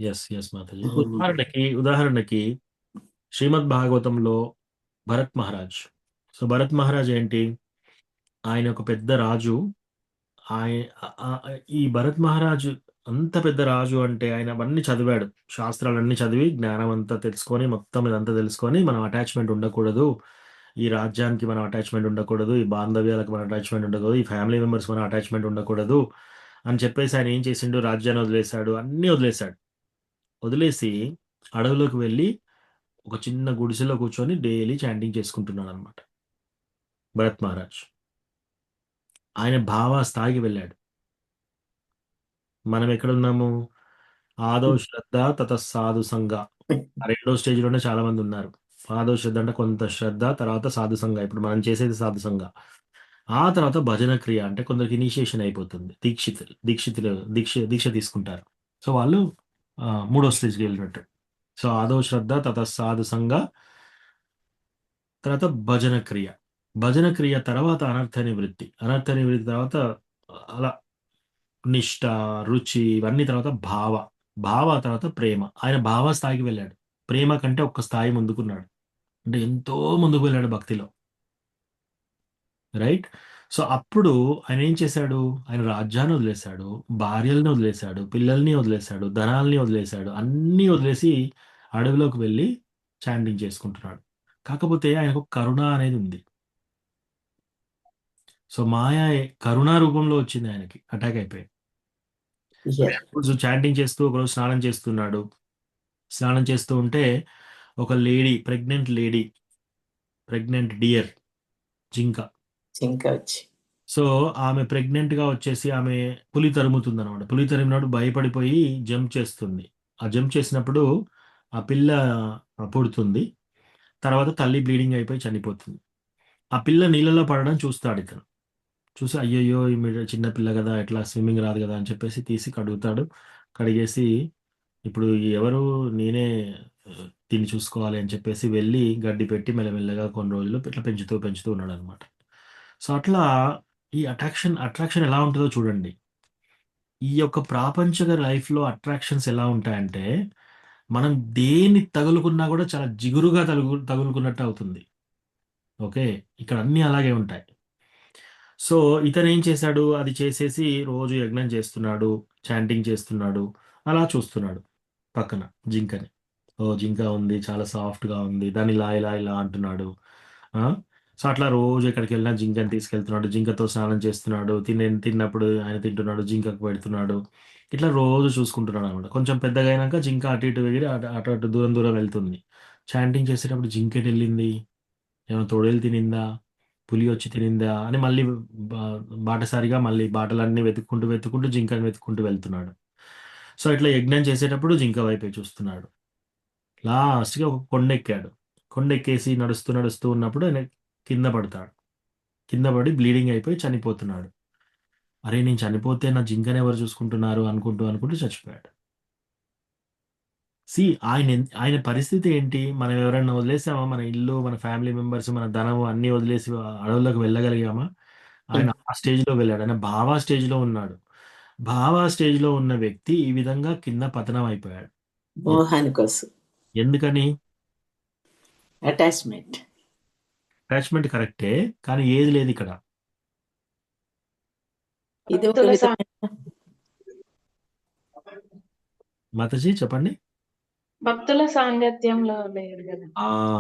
యెస్ మాతాజీ. ఉదాహరణకి శ్రీమద్ భాగవతంలో భరత్ మహారాజ్. సో, భరత్ మహారాజ్ ఏంటి? ఆయన ఒక పెద్ద రాజు. ఆయ ఈ భరత్ మహారాజ్ అంత పెద్ద రాజు అంటే ఆయన అవన్నీ చదివాడు. శాస్త్రాలన్నీ చదివి, జ్ఞానం అంతా తెలుసుకొని, మొత్తం ఇదంతా తెలుసుకొని, మనం అటాచ్‌మెంట్ ఉండకూడదు. ఈ రాజ్యానికి మనం అటాచ్‌మెంట్ ఉండకూడదు. ఈ బాంధవ్యాలకు మన అటాచ్‌మెంట్ ఉండకూడదు. ఈ ఫ్యామిలీ మెంబర్స్ మన అటాచ్‌మెంట్ ఉండకూడదు అని చెప్పేసి ఆయన ఏం చేసిండు, రాజ్యాన్ని వదిలేసాడు. అన్నీ వదిలేసాడు. వదిలేసి అడవిలోకి వెళ్ళి ఒక చిన్న గుడిసెలో కూర్చొని డైలీ చాంటింగ్ చేసుకుంటున్నాడనమాట భరత్ మహారాజ్. ఆయన భావ స్థాయికి వెళ్ళాడు. మనం ఎక్కడున్నాము? ఆదౌ శ్రద్ధ తతః సాధు సంగ. ఆ రెండో స్టేజ్‌లోనే చాలా మంది ఉన్నారు. ఆదౌ శ్రద్ధ అంటే కొంత శ్రద్ధ, తర్వాత సాధు సంగ. ఇప్పుడు మనం చేసేది సాధు సంగ. ఆ తర్వాత భజన క్రియ అంటే కొందరికి ఇనిషియేషన్ అయిపోతుంది. దీక్షితులు దీక్ష తీసుకుంటారు. సో, వాళ్ళు మూడో స్టేజ్‌కి వెళ్ళినట్టు. సో, ఆదౌ శ్రద్ధ తతః సాధు సంగ, తర్వాత భజన క్రియ. భజన క్రియ తర్వాత అనర్థ నివృత్తి. అనర్థ నివృత్తి తర్వాత అలా నిష్ఠ, రుచి ఇవన్నీ తర్వాత భావ. భావ తర్వాత ప్రేమ. ఆయన భావ స్థాయికి వెళ్ళాడు. ప్రేమ కంటే ఒక్క స్థాయి ముందుకున్నాడు. అంటే ఎంతో ముందుకు వెళ్ళాడు భక్తిలో. రైట్? సో, అప్పుడు ఆయన ఏం చేశాడు? ఆయన రాజ్యాన్ని వదిలేసాడు. భార్యలని వదిలేసాడు. పిల్లల్ని వదిలేసాడు. ధనాల్ని వదిలేసాడు. అన్నీ వదిలేసి అడవిలోకి వెళ్ళి చాంటింగ్ చేసుకుంటున్నాడు. కాకపోతే ఆయనకు కరుణ అనేది ఉంది. సో, మాయ కరుణా రూపంలో వచ్చింది ఆయనకి. అటాక్ అయిపోయి. Yes. రోజు చాంటింగ్ చేస్తూ ఒకరోజు స్నానం చేస్తున్నాడు. స్నానం చేస్తూ ఉంటే ఒక ప్రెగ్నెంట్ డియర్ జింక. ఇంకా వచ్చి సో, ఆమె ప్రెగ్నెంట్‌గా వచ్చేసి ఆమె పులి తరుముతుందనమాట. పులి తరిమినప్పుడు భయపడిపోయి జంప్ చేస్తుంది. ఆ జంప్ చేసినప్పుడు ఆ పిల్ల పుడుతుంది. తర్వాత తల్లి బ్లీడింగ్ అయిపోయి చనిపోతుంది. ఆ పిల్ల నీళ్ళలో పడడం చూస్తాడితను. చూసి అయ్యయ్యో ఈమె చిన్న పిల్ల కదా, ఎట్లా స్విమ్మింగ్ రాదు కదా అని చెప్పేసి తీసి కడుగుతాడు. కడిగేసి ఇప్పుడు ఎవరు నేనే దీన్ని చూసుకోవాలి అని చెప్పేసి వెళ్ళి గడ్డి పెట్టి మెల్లమెల్లగా కొన్ని రోజులు ఇట్లా పెంచుతూ పెంచుతూ ఉన్నాడనమాట. సో అట్లా ఈ అట్రాక్షన్ ఎలా ఉంటుందో చూడండి. ఈ యొక్క ప్రాపంచిక లైఫ్‌లో అట్రాక్షన్స్ ఎలా ఉంటాయంటే, మనం దేన్ని తగులుకున్నా కూడా చాలా జిగురుగా తగులుకున్నట్టు అవుతుంది. ఓకే. ఇక్కడ అన్నీ అలాగే ఉంటాయి. సో, ఇతనేం చేశాడు, అది చేసేసి రోజు యజ్ఞం చేస్తున్నాడు, చాంటింగ్ చేస్తున్నాడు, అలా చూస్తున్నాడు పక్కన జింకని. ఓహ్! జింక ఉంది, చాలా సాఫ్ట్‌గా ఉంది. దాన్ని ఇలా, ఇలా, ఇలా అంటున్నాడు. ఆ! సో, అట్లా రోజు ఎక్కడికెళ్ళినా జింకని తీసుకెళ్తున్నాడు. జింకతో స్నానం చేస్తున్నాడు. తిన్నప్పుడు ఆయన తింటున్నాడు, జింకకు పెడుతున్నాడు. ఇట్లా రోజు చూసుకుంటున్నాడనమాట. కొంచెం పెద్దగయినాక జింక అటు ఇటు ఎగిరి అటు అటు దూరం దూరం వెళ్తుంది. చాంటింగ్ చేసేటప్పుడు జింక ఎటెళ్ళింది? ఏమైనా తోడేలు తినిందా? పులి వచ్చి తినిందా? అని మళ్ళీ బా బాటసారిగా మళ్ళీ బాటలన్నీ వెతుక్కుంటూ జింకని వెతుక్కుంటూ వెళ్తున్నాడు. సో, ఇట్లా యజ్ఞం చేసేటప్పుడు జింక వైపే చూస్తున్నాడు. లాస్ట్‌కి ఒక కొండెక్కాడు. కొండెక్కేసి నడుస్తూ ఉన్నప్పుడు ఆయన కింద పడతాడు. కింద పడి బ్లీడింగ్ అయిపోయి చనిపోతున్నాడు. అరే! నేను చనిపోతే నా జింకనెవరు చూసుకుంటున్నారు అనుకుంటూ చచ్చిపోయాడు. సీ ఆయన పరిస్థితి ఏంటి? మనం ఎవరైనా వదిలేసామా? మన ఇల్లు, మన ఫ్యామిలీ మెంబర్స్, మన ధనము అన్నీ వదిలేసి అడవుల్లోకి వెళ్ళగలిగామా? ఆయన ఆ స్టేజ్‌లో వెళ్ళాడు. ఆయన భావా స్టేజ్‌లో ఉన్నాడు. భావా స్టేజ్‌లో ఉన్న వ్యక్తి ఈ విధంగా కింద పతనం అయిపోయాడు. మోహాని కోసం ఎందుకని? అటాచ్మెంట్. అటాచ్‌మెంట్ కరెక్టే. కానీ ఏది లేదిక్కడ. ఇది ఒక భక్తుల విధమైన మాతాజీ చెప్పండి. భక్తుల సాంగత్యంలో లేరు కదా.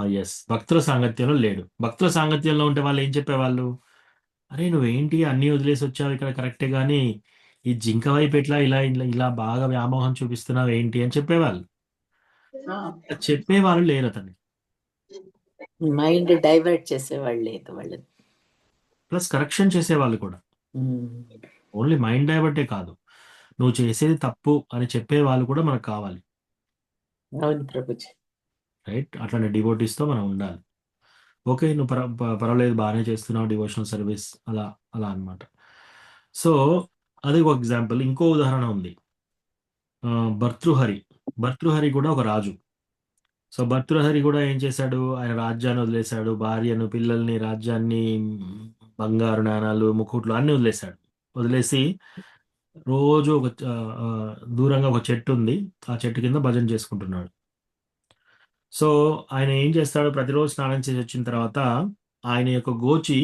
యెస్. భక్తుల సాంగత్యంలో లేడు. భక్తుల సాంగత్యంలో ఉంటే వాళ్ళేం చెప్పేవాళ్ళు? "అరేయ్! నువ్వేంటి అన్నీ వదిలేసొచ్చావు ఇక్కడ కరెక్టే గానీ, ఈ జింక వైపు ఎట్లా ఇలా బాగా వ్యామోహం చూపిస్తున్నావేంటి?" అని చెప్పేవాళ్ళు. చెప్పేవాళ్ళు లేరతనికి. మైండ్ డైవర్ట్ చేసేవాళ్ళు లేదు వాళ్ళని. ప్లస్ కరెక్షన్ చేసేవాళ్ళు కూడా. ఓన్లీ మైండ్ డైవర్టే కాదు. నువ్వు చేసేది తప్పు అని చెప్పేవాళ్ళు కూడా మనకు కావాలి. అవును ప్రభుజీ. రైట్? అట్లాంటి డివోటీస్‌తో మనం ఉండాలి. ఓకే. నువ్వు పర్వాలేదు బానే చేస్తున్నావు డివోషనల్ సర్వీస్ అలా అన్నమాట. సో, అది ఒక ఎగ్జాంపుల్. ఇంకో ఉదాహరణ ఉంది. భర్తృహరి. భర్తృహరి కూడా ఒక రాజు. సో, భర్తృహరి కూడా ఏం చేశాడు? ఆయన రాజ్యాన్ని వదిలేసాడు. భార్యను, పిల్లల్ని, రాజ్యాన్ని, బంగారు నాణాలు, ముకుట్లు అన్నీ వదిలేసాడు. వదిలేసి రోజు దూరంగా ఒక చెట్టుంది. ఆ చెట్టు కింద భజన చేసుకుంటున్నాడు. సో, ఆయన ఏం చేస్తాడు ప్రతిరోజు స్నానం చేసొచ్చిన తర్వాత ఆయన యొక్క గోచి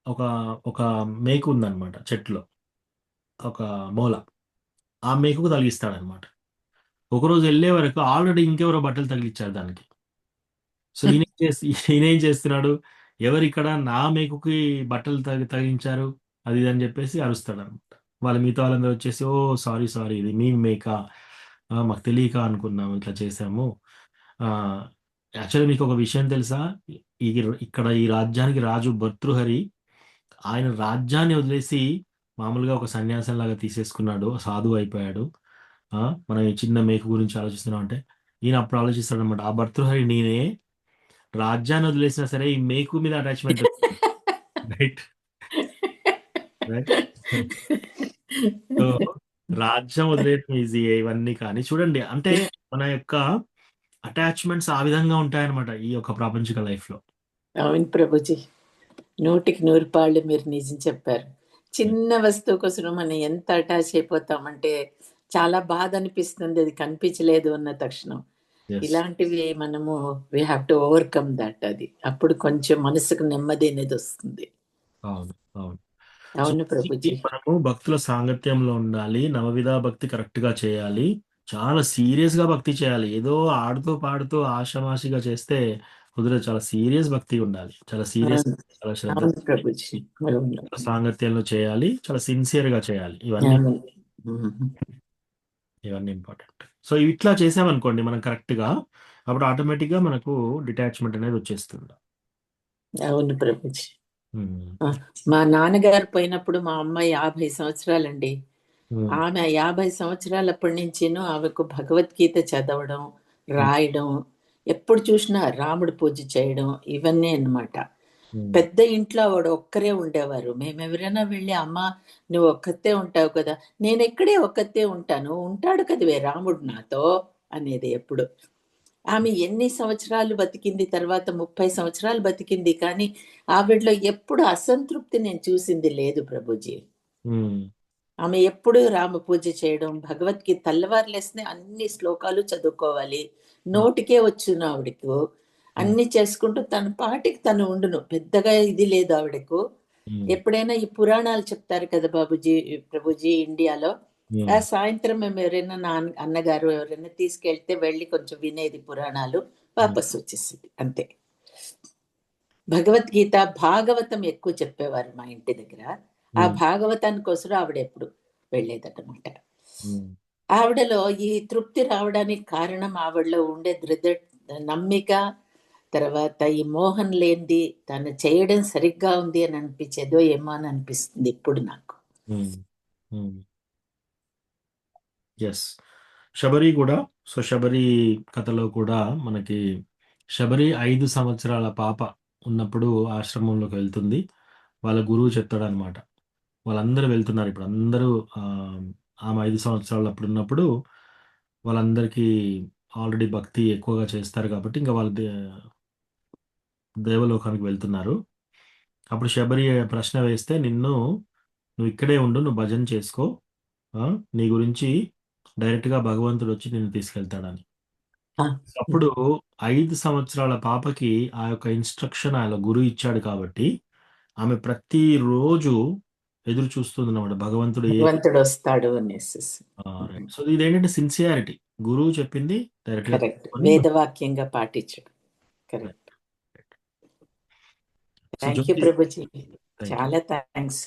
ఒక ఒక మేకు ఉందన్నమాట చెట్టులో. ఒక మూల. ఆ మేకుకు తగిలిస్తాడన్నమాట. ఒకరోజు ఎళ్ళే వరకు ఆల్రెడీ ఇంకెవరో బట్టలు తగిలిచ్చారు దానికి. సో, ఈయనేం చేస్తున్నాడు? ఎవరిక్కడ నా మేకుకి బట్టలు తగిలించారు? అది ఇది అని చెప్పేసి అరుస్తాడన్నమాట. మిగతా వాళ్ళందరూ వచ్చేసి ఓహ్! సారీ ఇది మీ మేకా? మాకు తెలియక అనుకున్నాం ఇట్లా చేశాము. యాక్చువల్లీ మీకొక విషయం తెలుసా? ఇక్కడ ఈ రాజ్యానికి రాజు భర్తృహరి. ఆయన రాజ్యాన్ని వదిలేసి మామూలుగా ఒక సన్యాసంలాగా తీసేసుకున్నాడు. సాధువు అయిపోయాడు. మనం ఈ చిన్న మేకు గురించి ఆలోచిస్తున్నాం అంటే, ఈయన అప్పుడు ఆలోచిస్తాడనమాట. ఆ భర్తృహరి నేనే. రాజ్యాన్ని వదిలేసినా సరే ఈ మేకు మీద అటాచ్‌మెంట్ రైట్. రైట్. సో, రాజ్యం వదిలేయడం ఈజీయే ఇవన్నీ కానీ చూడండి అంటే మన యొక్క అటాచ్‌మెంట్స్ ఆ విధంగా ఉంటాయన్నమాట ఈ యొక్క ప్రాపంచిక లైఫ్‌లో. అవును ప్రభుజీ. 100కి 100 పాళ్ళు మీరు నిజం చెప్పారు. చిన్న వస్తువు కోసం మనం ఎంత అటాచ్ అయిపోతామంటే చాలా బాధ అనిపిస్తుంది. అది కనిపించలేదు అన్న తక్షణం. యెస్. ఇలాంటివి మనము we have to overcome that. అది అప్పుడు కొంచెం మనసుకు నెమ్మది అనేది వస్తుంది. అవును. అవును. అవును ప్రభుజీ. మనము భక్తుల సాంగత్యంలో ఉండాలి. నవవిధ భక్తి కరెక్ట్‌గా చేయాలి. చాలా సీరియస్‌గా భక్తి చేయాలి. ఏదో ఆడుతూ పాడుతూ ఆషామాషీగా చేస్తే కుదరదు. చాలా సీరియస్ భక్తి ఉండాలి. చాలా సీరియస్, అవును. చాలా శ్రద్ధ అవును ప్రభుజీ. అవును. సాంగత్యంలో చేయాలి. చాలా సిన్సియర్‌గా చేయాలి. ఇవన్నీ అవును. హ్మ్. ఇంపార్టెంట్. సో, ఇట్లా చేసామనుకోండి మనం కరెక్ట్‌గా అప్పుడు ఆటోమేటిక్‌గా మనకు డిటాచ్‌మెంట్ అనేది వచ్చేస్తుంది. అవును ప్రభుజీ. హ్మ్. మా నాన్నగారు పోయినప్పుడు మా అమ్మ 50 సంవత్సరాలండి. హ్మ్. ఆమె 50 సంవత్సరాలప్పటి నుంచిను ఆమెకు భగవద్గీత చదవడం, రాయడం, ఎప్పుడు చూసినా రాముడి పూజ చేయడం ఇవన్నీ అన్నమాట. ఉమ్, పెద్ద ఇంట్లో ఆవిడ ఒక్కరే ఉండేవారు. మేము ఎవరైనా వెళ్ళి, అమ్మ నువ్వు ఒక్కతే ఉంటావు కదా, నేను ఎక్కడే ఒక్కతే ఉంటాను, ఉంటాడు కదవే రాముడు నాతో అనేది ఎప్పుడు. ఆమె ఎన్ని సంవత్సరాలు బతికింది, తర్వాత 30 సంవత్సరాలు బతికింది, కానీ ఆవిడలో ఎప్పుడు అసంతృప్తి నేను చూసింది లేదు ప్రభుజీ. ఉమ్, ఆమె ఎప్పుడు రామ పూజ చేయడం, భగవద్గీత తెల్లవారులేస్తే అన్ని శ్లోకాలు చదువుకోవాలి, నోటికే వచ్చును ఆవిడకు, అన్ని చేసుకుంటూ తన పాటికి తను ఉండును, పెద్దగా ఇది లేదు ఆవిడకు. ఉమ్, ఎప్పుడైనా ఈ పురాణాలు చెప్తారు కదా బాబుజీ, ప్రభుజీ ఇండియాలో, ఆ ఉమ్, సాయంత్రం మేము ఎవరైనా అన్నగారు ఎవరైనా తీసుకెళ్తే వెళ్ళి కొంచెం వినేది పురాణాలు, వాపస్ వచ్చేసింది అంతే. భగవద్గీత భాగవతం ఎక్కువ చెప్పేవారు మా ఇంటి దగ్గర. ఆ ఉమ్, భాగవతాని కోసం ఆవిడ ఎప్పుడు వెళ్ళేదన్నమాట. ఉమ్, ఆవిడలో ఈ తృప్తి రావడానికి కారణం ఆవిడలో ఉండే నమ్మిక, తర్వాత ఈ మోహన్ లేనిది తను చేయడం సరిగ్గా ఉంది అని అనిపించేదో ఏమో అని అనిపిస్తుంది ఇప్పుడు నాకు. ఉమ్, ఉమ్. ఎస్, శబరి కూడా. సో శబరి కథలో కూడా మనకి శబరి 5 సంవత్సరాల పాప ఉన్నప్పుడు ఆశ్రమంలోకి వెళ్తుంది. వాళ్ళ గురువు చెప్తాడు అనమాట, వాళ్ళందరూ వెళ్తున్నారు ఇప్పుడు అందరూ. ఆ, ఆమె 5 సంవత్సరాలు అప్పుడు ఉన్నప్పుడు వాళ్ళందరికీ ఆల్రెడీ భక్తి ఎక్కువగా చేస్తారు కాబట్టి ఇంకా వాళ్ళు దేవలోకానికి వెళ్తున్నారు. అప్పుడు శబరి ప్రశ్న వేస్తే, నువ్వు ఇక్కడే ఉండు, నువ్వు భజన చేసుకో, ఆ, నీ గురించి డైరెక్ట్గా భగవంతుడు వచ్చి నిన్ను తీసుకెళ్తాడని. ఆ, అప్పుడు 5 సంవత్సరాల పాపకి ఆ యొక్క ఇన్స్ట్రక్షన్ ఆయన గురువు ఇచ్చాడు కాబట్టి ఆమె ప్రతిరోజు ఎదురు చూస్తుంది అన్నమాట, భగవంతుడు ఏ. భగవంతుడు వస్తాడు అనేసి. సో ఇదేంటంటే సిన్సియారిటీ, గురువు చెప్పింది డైరెక్ట్గా కరెక్ట్, తీసుకొని. వేదవాక్యంగా పాటించడం. Correct. So thank you Jyoti, Prabhuji, thank you, చాలా thanks.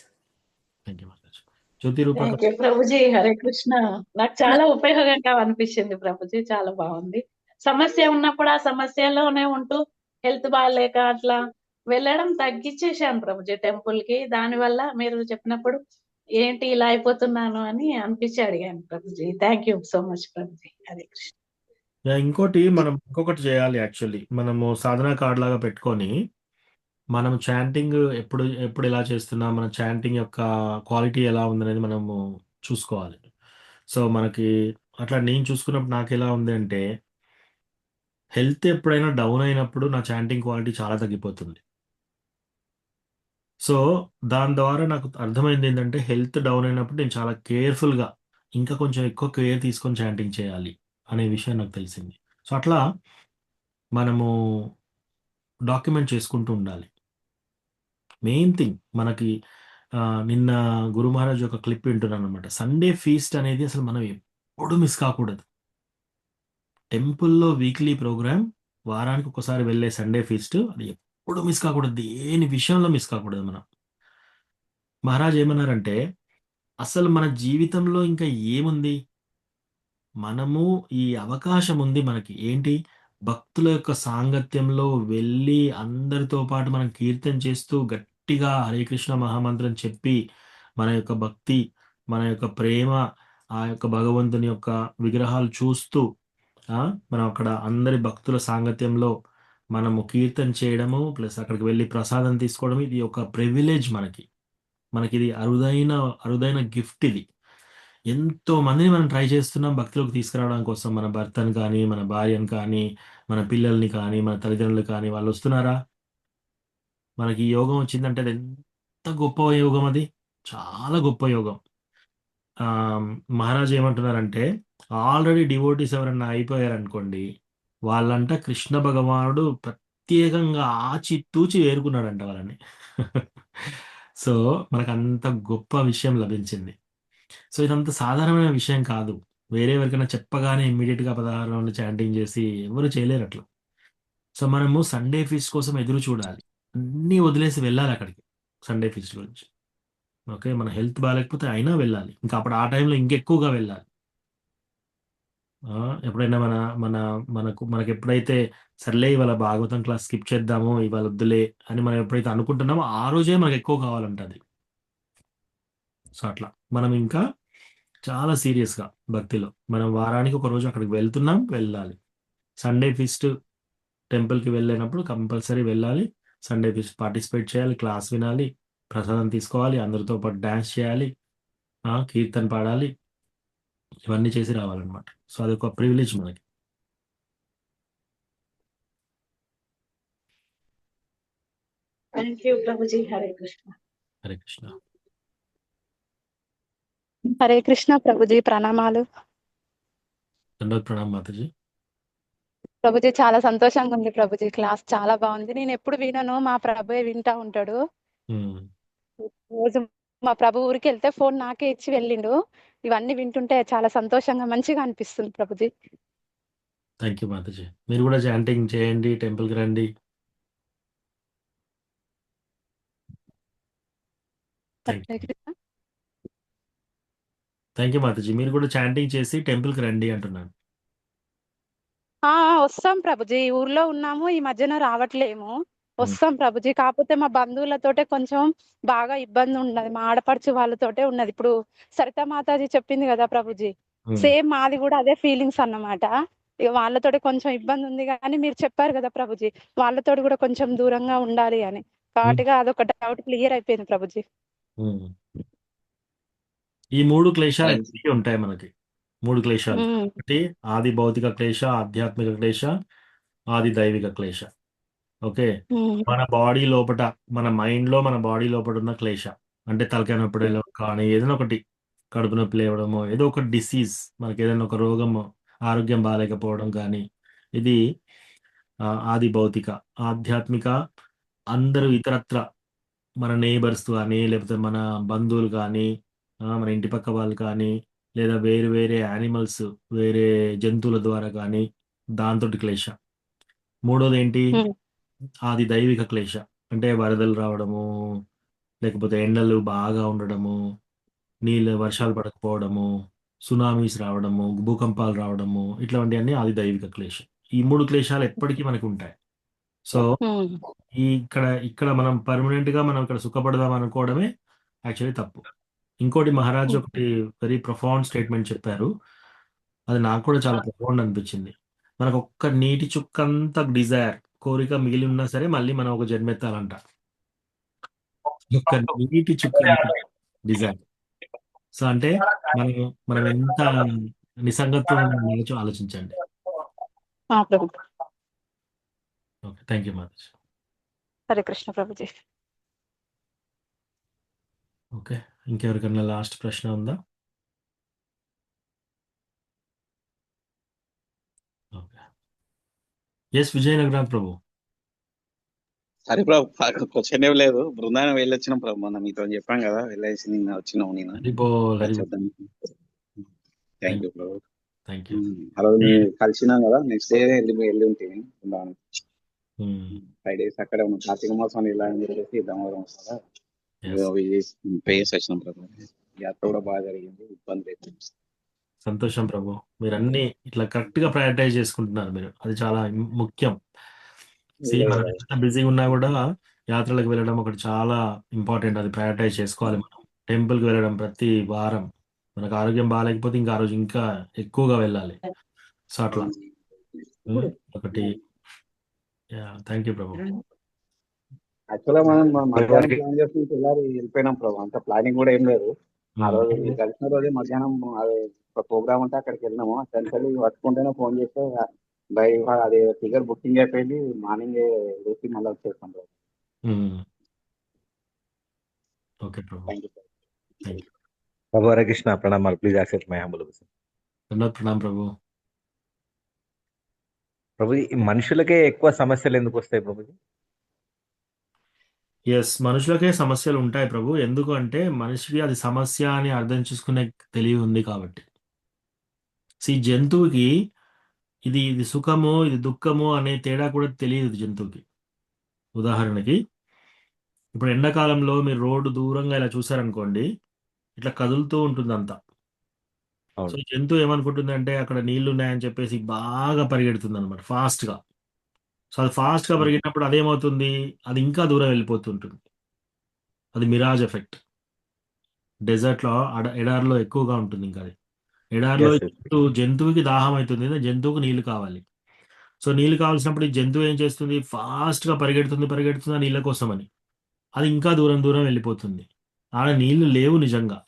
Thank you Maharaj. Jyoti రూపక. Thank you Prabhuji. హరే కృష్ణ. నాకు చాలా ఉపయోగంగా అనిపించింది ప్రభుజీ, చాలా బాగుంది. సమస్య ఉన్నప్పుడు ఆ సమస్యలోనే ఉంటూ హెల్త్ బాగాలేక అట్లా వెళ్ళడం తగ్గించేశాను ప్రభుజీ టెంపుల్ కి. దానివల్ల మీరు చెప్పినప్పుడు ఏంటి ఇలా అయిపోతున్నాను అని అనిపించి అడిగాను Prabhuji. Thank you so much Prabhuji. Hare Krishna. మనం ఇంకొకటి చేయాలి యాక్చువల్లీ, మనము సాధనా కార్డ్ లాగా పెట్టుకొని మనం చాంటింగ్ ఎప్పుడు ఎప్పుడు ఎలా చేస్తున్నాం, మన చాంటింగ్ యొక్క క్వాలిటీ ఎలా ఉందనేది మనము చూసుకోవాలి. సో మనకి అట్లా నేను చూసుకున్నప్పుడు నాకు ఎలా ఉంది అంటే, హెల్త్ ఎప్పుడైనా డౌన్ అయినప్పుడు నా చాంటింగ్ క్వాలిటీ చాలా తగ్గిపోతుంది. సో దాని ద్వారా నాకు అర్థమైంది ఏంటంటే, హెల్త్ డౌన్ అయినప్పుడు నేను చాలా కేర్ఫుల్గా, ఇంకా కొంచెం ఎక్కువ కేర్ తీసుకొని చాంటింగ్ చేయాలి అనే విషయం నాకు తెలిసింది. సో అట్లా మనము డాక్యుమెంట్ చేసుకుంటూ ఉండాలి. మెయిన్ థింగ్ మనకి నిన్న గురు మహారాజ్ ఒక క్లిప్ వింటున్నాను అనమాట. సండే ఫీస్ట్ అనేది అసలు మనం ఎప్పుడు మిస్ కాకూడదు. టెంపుల్లో వీక్లీ ప్రోగ్రామ్, వారానికి ఒకసారి వెళ్ళే సండే ఫీస్ట్, అది ఎప్పుడు మిస్ కాకూడదు, దేని విషయంలో మిస్ కాకూడదు మనం. మహారాజ్ ఏమన్నారంటే, అసలు మన జీవితంలో ఇంకా ఏముంది, మనము ఈ అవకాశం ఉంది మనకి ఏంటి, భక్తుల యొక్క సాంగత్యంలో వెళ్ళి అందరితో పాటు మనం కీర్తన చేస్తూ గట్టిగా హరే కృష్ణ మహామంత్రం చెప్పి మన యొక్క భక్తి, మన యొక్క ప్రేమ, ఆ యొక్క భగవంతుని యొక్క విగ్రహాలు చూస్తూ మనం అక్కడ అందరి భక్తుల సాంగత్యంలో మనము కీర్తన చేయడము, ప్లస్ అక్కడికి వెళ్ళి ప్రసాదం తీసుకోవడం, ఇది ఒక ప్రివిలేజ్ మనకి ఇది అరుదైన గిఫ్ట్. ఇది ఎంతో మందిని మనం ట్రై చేస్తున్నాం భక్తిలోకి తీసుకురావడం కోసం, మన భర్తను కానీ, మన భార్యను కానీ, మన పిల్లల్ని కానీ, మన తల్లిదండ్రులు కానీ. వాళ్ళు వస్తున్నారా? మనకి ఈ యోగం వచ్చిందంటే అది ఎంత గొప్ప యోగం, అది చాలా గొప్ప యోగం. మహారాజ్ ఏమంటున్నారంటే, ఆల్రెడీ డివోటీస్ ఎవరన్నా అయిపోయారనుకోండి, వాళ్ళంట కృష్ణ భగవానుడు ప్రత్యేకంగా ఆచితూచి వేరుకున్నాడంట వాళ్ళని. సో మనకు అంత గొప్ప విషయం లభించింది. సో ఇదంత సాధారణమైన విషయం కాదు. వేరే ఎవరికైనా చెప్పగానే ఇమ్మీడియట్గా 16 రౌండ్లు చాంటింగ్ చేసి ఎవరు చేయలేరు అట్లా. సో మనము సండే ఫీస్ట్ కోసం ఎదురు చూడాలి, అన్నీ వదిలేసి వెళ్ళాలి అక్కడికి సండే ఫీస్ట్ గురించి. ఓకే, మన హెల్త్ బాగాలేకపోతే అయినా వెళ్ళాలి, ఇంకా అప్పుడు ఆ టైంలో ఇంకెక్కువగా వెళ్ళాలి. ఎప్పుడైనా మన మన మనకు ఎప్పుడైతే సర్లే ఇవాళ భాగవతం క్లాస్ స్కిప్ చేద్దాము, ఇవాళ వద్దులే అని మనం ఎప్పుడైతే అనుకుంటున్నామో ఆ రోజే మనకు ఎక్కువ కావాలంటది. సో అట్లా మనం ఇంకా చాలా సీరియస్గా భక్తిలో మనం వారానికి ఒక రోజు అక్కడికి వెళ్ళాలి. సండే ఫీస్ట్ టెంపుల్కి వెళ్ళినప్పుడు కంపల్సరీ వెళ్ళాలి. సండే పార్టిసిపేట్ చేయాలి, క్లాస్ వినాలి, ప్రసాదం తీసుకోవాలి, అందరితో పాటు డాన్స్ చేయాలి, కీర్తన పాడాలి, ఇవన్నీ చేసి రావాలన్నమాట. సో అదొక ప్రివిలేజ్ మనకి. Thank you Prabhuji. హరే కృష్ణ. హరే కృష్ణ. హరే కృష్ణ ప్రభుజీ, ప్రణామాలు. దండోత్ ప్రణామ్ మాతాజీ. ప్రభుజీ చాలా సంతోషంగా ఉంది ప్రభుజీ, క్లాస్ చాలా బాగుంది. నేను ఎప్పుడు వినను, మా ప్రభుయే వింటా ఉంటాడు. ఉమ్, రోజు మా ప్రభు ఊరికి వెళ్తే ఫోన్ నాకే ఇచ్చి వెళ్ళిండు. ఇవన్నీ వింటుంటే చాలా సంతోషంగా మంచిగా అనిపిస్తుంది ప్రభుజీ. Thank you Mataji. మీరు కూడా చాంటింగ్ చేయండి, టెంపుల్కి రండి. Thank Hare you. Krishna. Thank you Mataji. మీరు కూడా చాంటింగ్ చేసి టెంపుల్కి రండి అంటున్నాను. వస్తాం ప్రభుజీ, ఊర్లో ఉన్నాము, ఈ మధ్యన రావట్లేము. వస్తాం ప్రభుజీ. కాకపోతే మా బంధువులతోటే కొంచెం బాగా ఇబ్బంది ఉన్నది, మా ఆడపడుచు వాళ్ళతోటే ఉన్నది. ఇప్పుడు సరితా మాతాజీ చెప్పింది కదా ప్రభుజీ, ఉమ్, సేమ్ మాది కూడా అదే ఫీలింగ్స్ అన్నమాట. ఇక వాళ్ళతోటి కొంచెం ఇబ్బంది ఉంది, కానీ మీరు చెప్పారు కదా ప్రభుజీ, వాళ్ళతోటి కూడా కొంచెం దూరంగా ఉండాలి అని. ఉమ్, కాబట్టి అదొక డౌట్ క్లియర్ అయిపోయింది ప్రభుజీ. ఉమ్. ఈ 3 క్లేశాలు ఎప్పటికీ ఉంటాయి మనకి. 3 క్లేశాలు. ఉమ్, ఒకటి ఆది భౌతిక క్లేశ, ఆధ్యాత్మిక క్లేశ, ఆది దైవిక క్లేశ. ఓకే. ఉమ్, మన బాడీ లోపట, మన మైండ్లో, మన బాడీ లోపల ఉన్న క్లేశ అంటే తలకాయ నొప్పి కానీ ఏదైనా ఒకటి, కడుపు నొప్పి లేవడమో, ఏదో ఒక డిసీజ్, మనకి ఏదైనా ఒక రోగం, ఆరోగ్యం బాగాలేకపోవడం కానీ, ఇది ఆది భౌతిక. ఆధ్యాత్మిక, అందరూ ఇతరత్ర మన నేబర్స్ కానీ, లేకపోతే మన బంధువులు కానీ, మన ఇంటి పక్క వాళ్ళు కానీ, లేదా వేరే వేరే యానిమల్స్, వేరే జంతువుల ద్వారా కానీ, దాంతో క్లేశ. మూడోది ఏంటి? ఉమ్, ఆది దైవిక క్లేశ. అంటే వరదలు రావడము, లేకపోతే ఎండలు బాగా ఉండడము, వర్షాలు పడకపోవడము, సునామీస్ రావడము, భూకంపాలు రావడము, ఇట్లాంటివన్నీ ఆది దైవిక క్లేశం. ఈ 3 క్లేశాలు ఎప్పటికీ మనకు ఉంటాయి. సో ఉమ్, ఇక్కడ మనం పర్మనెంట్ గా మనం ఇక్కడ సుఖపడదాం అనుకోవడమే యాక్చువల్లీ తప్పు. ఇంకోటి మహారాజ్ ఒకటి వెరీ ప్రొఫౌండ్ స్టేట్మెంట్ చెప్పారు. అది నాకు కూడా చాలా ప్రొఫౌండ్ అనిపించింది. మనకు ఒక్క నీటి చుక్కంత డిజైర్, కోరిక మిగిలి ఉన్నా సరే మళ్ళీ మనం ఒక జన్మెత్తాలంట. ఒక్క నీటి చుక్కంత డిజైర్. సో అంటే మనం ఎంత నిసంగత్వం ఉండొచ్చో ఆలోచించండి. Prabhu. Okay, thank you Mataji. Hare Krishna Prabhuji. Okay, ఇంకెవరికన్నా లాస్ట్ ప్రశ్న ఉందా? Okay, yes Vizianagaram Prabhu. సరే ప్రభు, క్వశ్చన్ ఏం లేదు. బృందావనం వెళ్ళొచ్చినాం ప్రభు, మొన్న మీతో చెప్పాం కదా, వెళ్ళేసి నిన్న వచ్చినాము. నేను thank you Prabhu. Thank you. ఆ రోజు మేము కలిసినాం కదా, నెక్స్ట్ డే వెళ్ళి ఉంటుంది బృందావనం. 5 days అక్కడే ఉన్నాం. కార్తీక మాసం ఇలా అని చెప్పేసి దామోదరం వస్తుందా పేసి వచ్చినాం ప్రభు. యాత్ర కూడా బాగా జరిగింది, ఇబ్బంది లేదు. సంతోషం ప్రభు. మీరు అన్ని ఇట్లా కరెక్ట్ గా ప్రయారిటైజ్ చేసుకుంటున్నారు మీరు, అది చాలా ముఖ్యం. మనం ఎంత బిజీగా ఉన్నా కూడా యాత్రలకు వెళ్ళడం ఒకటి చాలా ఇంపార్టెంట్. అది ప్రయారిటైజ్ చేసుకోవాలి మనం. టెంపుల్కి వెళ్ళడం ప్రతి వారం, మనకు ఆరోగ్యం బాగాలేకపోతే ఇంకా ఆ రోజు ఇంకా ఎక్కువగా వెళ్ళాలి. సో అట్లా ఒకటి. థ్యాంక్ యూ ప్రభు. యాక్చువల్గా మనం మధ్యాహ్నం ప్లాన్ చేసుకుంటే వెళ్ళాలి, వెళ్ళిపోయినాం ప్రభు. అంత ప్లానింగ్ కూడా ఏం లేదు. ఆ రోజు కలిసిన రోజే మధ్యాహ్నం అది ఒక ప్రోగ్రామ్ ఉంటే అక్కడికి వెళ్ళినాము. అసలు పట్టుకుంటేనే ఫోన్ చేస్తే అది టికెట్ బుకింగ్ అయిపోయింది. మార్నింగ్ లేచి మళ్ళీ వచ్చేస్తాం Prabhu. Okay Prabhu. Thank you Prabhu. Hare Krishna, ప్రణామాలు. ప్లీజ్ యాక్సెప్ట్ మై హంబుల్ ప్రణామ్ ప్రభు. ప్రభు, ఈ మనుషులకే ఎక్కువ సమస్యలు ఎందుకు వస్తాయి ప్రభు? ఎస్, మనుషులకే సమస్యలు ఉంటాయి ప్రభు. ఎందుకు అంటే మనిషికి అది సమస్య అని అర్థం చేసుకునే తెలివి ఉంది కాబట్టి. జంతువుకి ఇది సుఖము, ఇది దుఃఖము అనే తేడా కూడా తెలియదు జంతువుకి. ఉదాహరణకి ఇప్పుడు ఎండాకాలంలో మీరు రోడ్డు దూరంగా ఇలా చూసారనుకోండి, ఇట్లా కదులుతూ ఉంటుంది అంతా. సో జంతువు ఏమనుకుంటుంది అంటే అక్కడ నీళ్లు ఉన్నాయని చెప్పేసి బాగా పరిగెడుతుంది అనమాట, ఫాస్ట్ గా. సో అది ఫాస్ట్ గా పరిగెట్టినప్పుడు అదేమవుతుంది, అది ఇంకా దూరం వెళ్ళిపోతుంటుంది. అది మిరాజ్ ఎఫెక్ట్. డెజర్ట్ లో, ఎడారిలో ఎక్కువగా ఉంటుంది. ఇంకా అది ఎడారిలో జంతువుకి దాహం అవుతుంది, జంతువుకు నీళ్లు కావాలి. సో నీళ్ళు కావాల్సినప్పుడు ఈ జంతువు ఏం చేస్తుంది, ఫాస్ట్గా పరిగెడుతుంది ఆ నీళ్ళ కోసమని. అది ఇంకా దూరం వెళ్ళిపోతుంది. ఆడ నీళ్లు లేవు నిజంగా.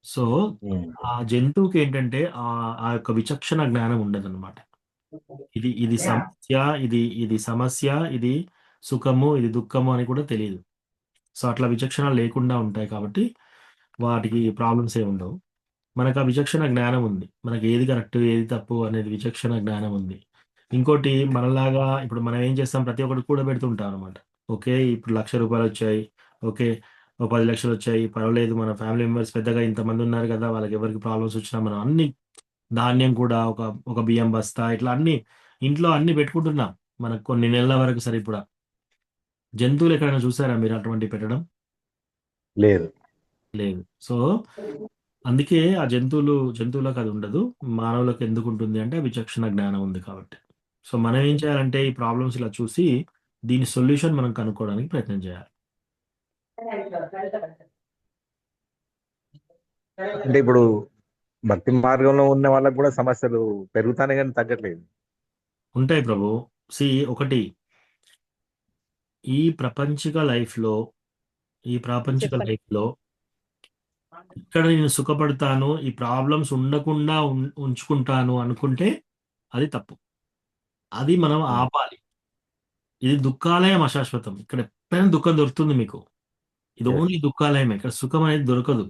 సో ఆ జంతువుకి ఏంటంటే ఆ యొక్క విచక్షణ జ్ఞానం ఉండదన్నమాట. ఇది సమస్య, ఇది సమస్య, ఇది సుఖము, ఇది దుఃఖము అని కూడా తెలియదు. సో అట్లా విచక్షణ లేకుండా ఉంటాయి కాబట్టి వాటికి ప్రాబ్లమ్స్ ఏమి ఉండవు. మనకు ఆ విచక్షణ జ్ఞానం ఉంది. మనకి ఏది కరెక్ట్, ఏది తప్పు అనేది విచక్షణ జ్ఞానం ఉంది. ఇంకోటి మనలాగా ఇప్పుడు మనం ఏం చేస్తాం, ప్రతి ఒక్కటి కూడబెడుతుంటాం అనమాట. ఓకే, ఇప్పుడు ₹1,00,000 వచ్చాయి, ఓకే, ఓ 10 లక్షలు వచ్చాయి, పర్వాలేదు, మన ఫ్యామిలీ మెంబర్స్ పెద్దగా ఇంతమంది ఉన్నారు కదా, వాళ్ళకి ఎవరికి ప్రాబ్లమ్స్ వచ్చినా మనం అన్ని ధాన్యం కూడా ఒక బియ్యం బస్తా ఇట్లా అన్ని ఇంట్లో అన్ని పెట్టుకుంటున్నాం మనకు కొన్ని నెలల వరకు సరిపడా. జంతువులు ఎక్కడైనా చూసారా మీరు అటువంటి పెట్టడం? లేదు. లేదు. సో అందుకే ఆ జంతువులకు అది ఉండదు. మానవులకు ఎందుకు ఉంటుంది అంటే విచక్షణ జ్ఞానం ఉంది కాబట్టి. సో మనం ఏం చేయాలంటే ఈ ప్రాబ్లమ్స్ ఇలా చూసి దీని సొల్యూషన్ మనం కనుక్కోవడానికి ప్రయత్నం చేయాలి. అంటే ఇప్పుడు భక్తి మార్గంలో ఉన్న వాళ్ళకు కూడా సమస్యలు పెరుగుతానే కానీ తగ్గట్లేదు. ఉంటాయి ప్రభు. ఒకటి, ఈ ప్రాపంచిక లైఫ్లో ఇక్కడ నేను సుఖపడతాను, ఈ ప్రాబ్లమ్స్ ఉండకుండా ఉంచుకుంటాను అనుకుంటే అది తప్పు. అది మనం ఆపాలి. ఇది దుఃఖాలయం అశాశ్వతం. ఇక్కడ ఎప్పుడైనా దుఃఖం దొరుకుతుంది మీకు. ఇది ఓన్లీ దుఃఖాలయమే, ఇక్కడ సుఖం అనేది దొరకదు.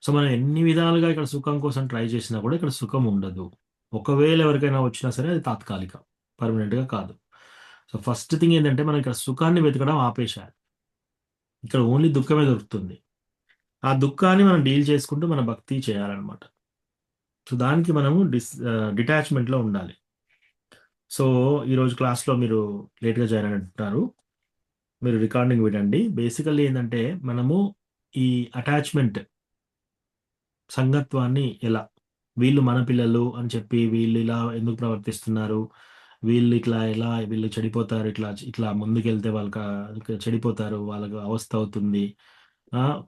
సో మనం ఎన్ని విధాలుగా ఇక్కడ సుఖం కోసం ట్రై చేసినా కూడా ఇక్కడ సుఖం ఉండదు. ఒకవేళ ఎవరికైనా వచ్చినా సరే అది తాత్కాలికం, పర్మనెంట్గా కాదు. సో ఫస్ట్ థింగ్ ఏంటంటే మనం ఇక్కడ సుఖాన్ని వెతకడం ఆపేశాలి. ఇక్కడ ఓన్లీ దుఃఖమే దొరుకుతుంది. ఆ దుఃఖాన్ని మనం డీల్ చేసుకుంటూ మన భక్తి చేయాలన్నమాట. సో దానికి మనము డిటాచ్మెంట్లో ఉండాలి. సో ఈరోజు క్లాస్లో మీరు లేట్గా జాయిన్ అయినట్టున్నారు, మీరు రికార్డింగ్ వినండి. బేసికల్లీ ఏంటంటే మనము ఈ అటాచ్మెంట్ సంగత్వాన్ని ఎలా, వీళ్ళు మన పిల్లలు అని చెప్పి వీళ్ళు ఇలా ఎందుకు ప్రవర్తిస్తున్నారు, వీళ్ళు వీళ్ళు చెడిపోతారు, ఇట్లా ముందుకెళ్తే వాళ్ళకి చెడిపోతారు, వాళ్ళకి అవస్థ అవుతుంది,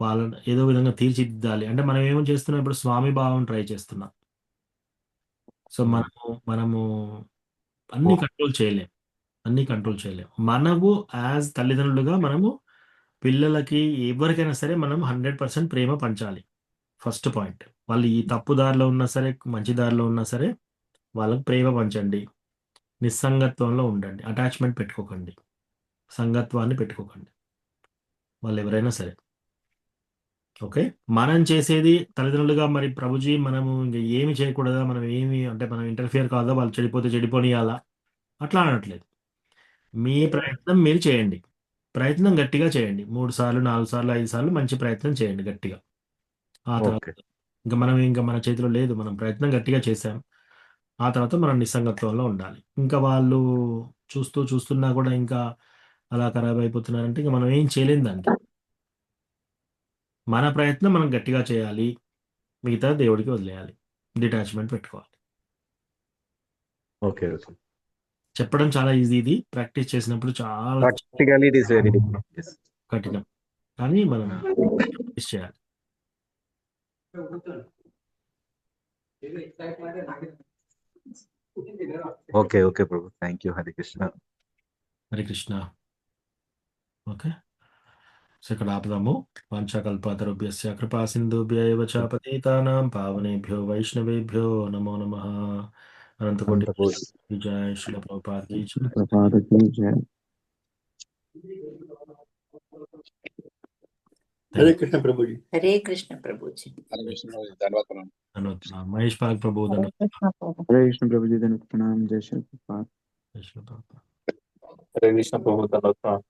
వాళ్ళని ఏదో విధంగా తీర్చిదిద్దాలి అంటే మనం ఏమో చేస్తున్నాం, ఇప్పుడు స్వామి భావం ట్రై చేస్తున్నాం. సో మనము అన్ని కంట్రోల్ చేయలేం. మనము యాజ్ తల్లిదండ్రులుగా మనము పిల్లలకి ఎవరికైనా సరే మనం 100% ప్రేమ పంచాలి. First point. వాళ్ళు ఈ తప్పు దారిలో ఉన్నా సరే, మంచి దారిలో ఉన్నా సరే వాళ్ళకి ప్రేమ పంచండి. నిస్సంగత్వంలో ఉండండి. అటాచ్మెంట్ పెట్టుకోకండి, సంగత్వాన్ని పెట్టుకోకండి, వాళ్ళు ఎవరైనా సరే. ఓకే, మనం చేసేది తల్లిదండ్రులుగా మరి ప్రభుజీ మనము ఇంకా ఏమి చేయకూడదా, మనం ఇంటర్ఫియర్ కాదా, వాళ్ళు చెడిపోతే చెడిపోనియాలా, అట్లా అనట్లేదు. మీ ప్రయత్నం మీరు చేయండి, ప్రయత్నం గట్టిగా చేయండి. 3 సార్లు 4 సార్లు 5 సార్లు మంచి ప్రయత్నం చేయండి గట్టిగా. ఆ తర్వాత ఇంకా మన చేతిలో లేదు, మనం ప్రయత్నం గట్టిగా చేసాం. ఆ తర్వాత మనం నిస్సంగత్వంలో ఉండాలి. ఇంకా వాళ్ళు చూస్తున్నా కూడా ఇంకా అలా ఖరాబ్ అయిపోతున్నారంటే ఇంకా మనం ఏం చేయలేం దానికి. మన ప్రయత్నం మనం గట్టిగా చేయాలి, మిగతా దేవుడికి వదిలేయాలి, డిటాచ్మెంట్ పెట్టుకోవాలి. ఓకే. చెప్పడం చాలా ఈజీ, ఇది ప్రాక్టీస్ చేసినప్పుడు చాలా ప్రాక్టికల్లీ ఇట్ ఈస్ వెరీ కఠినం, కానీ మనం ప్రాక్టీస్ చేయాలి. Okay Prabhu, thank you. Hari Krishna. Okay, so ఇక్కడ ఆపుదాము. వాంఛాకల్పతరుభ్యస్య కృపా సింధుభ్య ఏవ చ పతితానాం పావనేభ్యో వైష్ణవేభ్యో నమో నమః. అనంతకోటి జయ. శ్రీల ప్రభుపాద కీ జయ. హరే కృష్ణ ప్రభుజీ. హరే కృష్ణ ప్రభుజీ. ధన్యవాదాలు. మహేష్ పాలక్ ప్రభు ధన్యవాదాలు. హరే కృష్ణ ప్రభుజీ. ధన్యవాదాలు. జై శ్రీ ప్రభుపాద. హరే కృష్ణ ప్రభు ధన్యవాదాలు.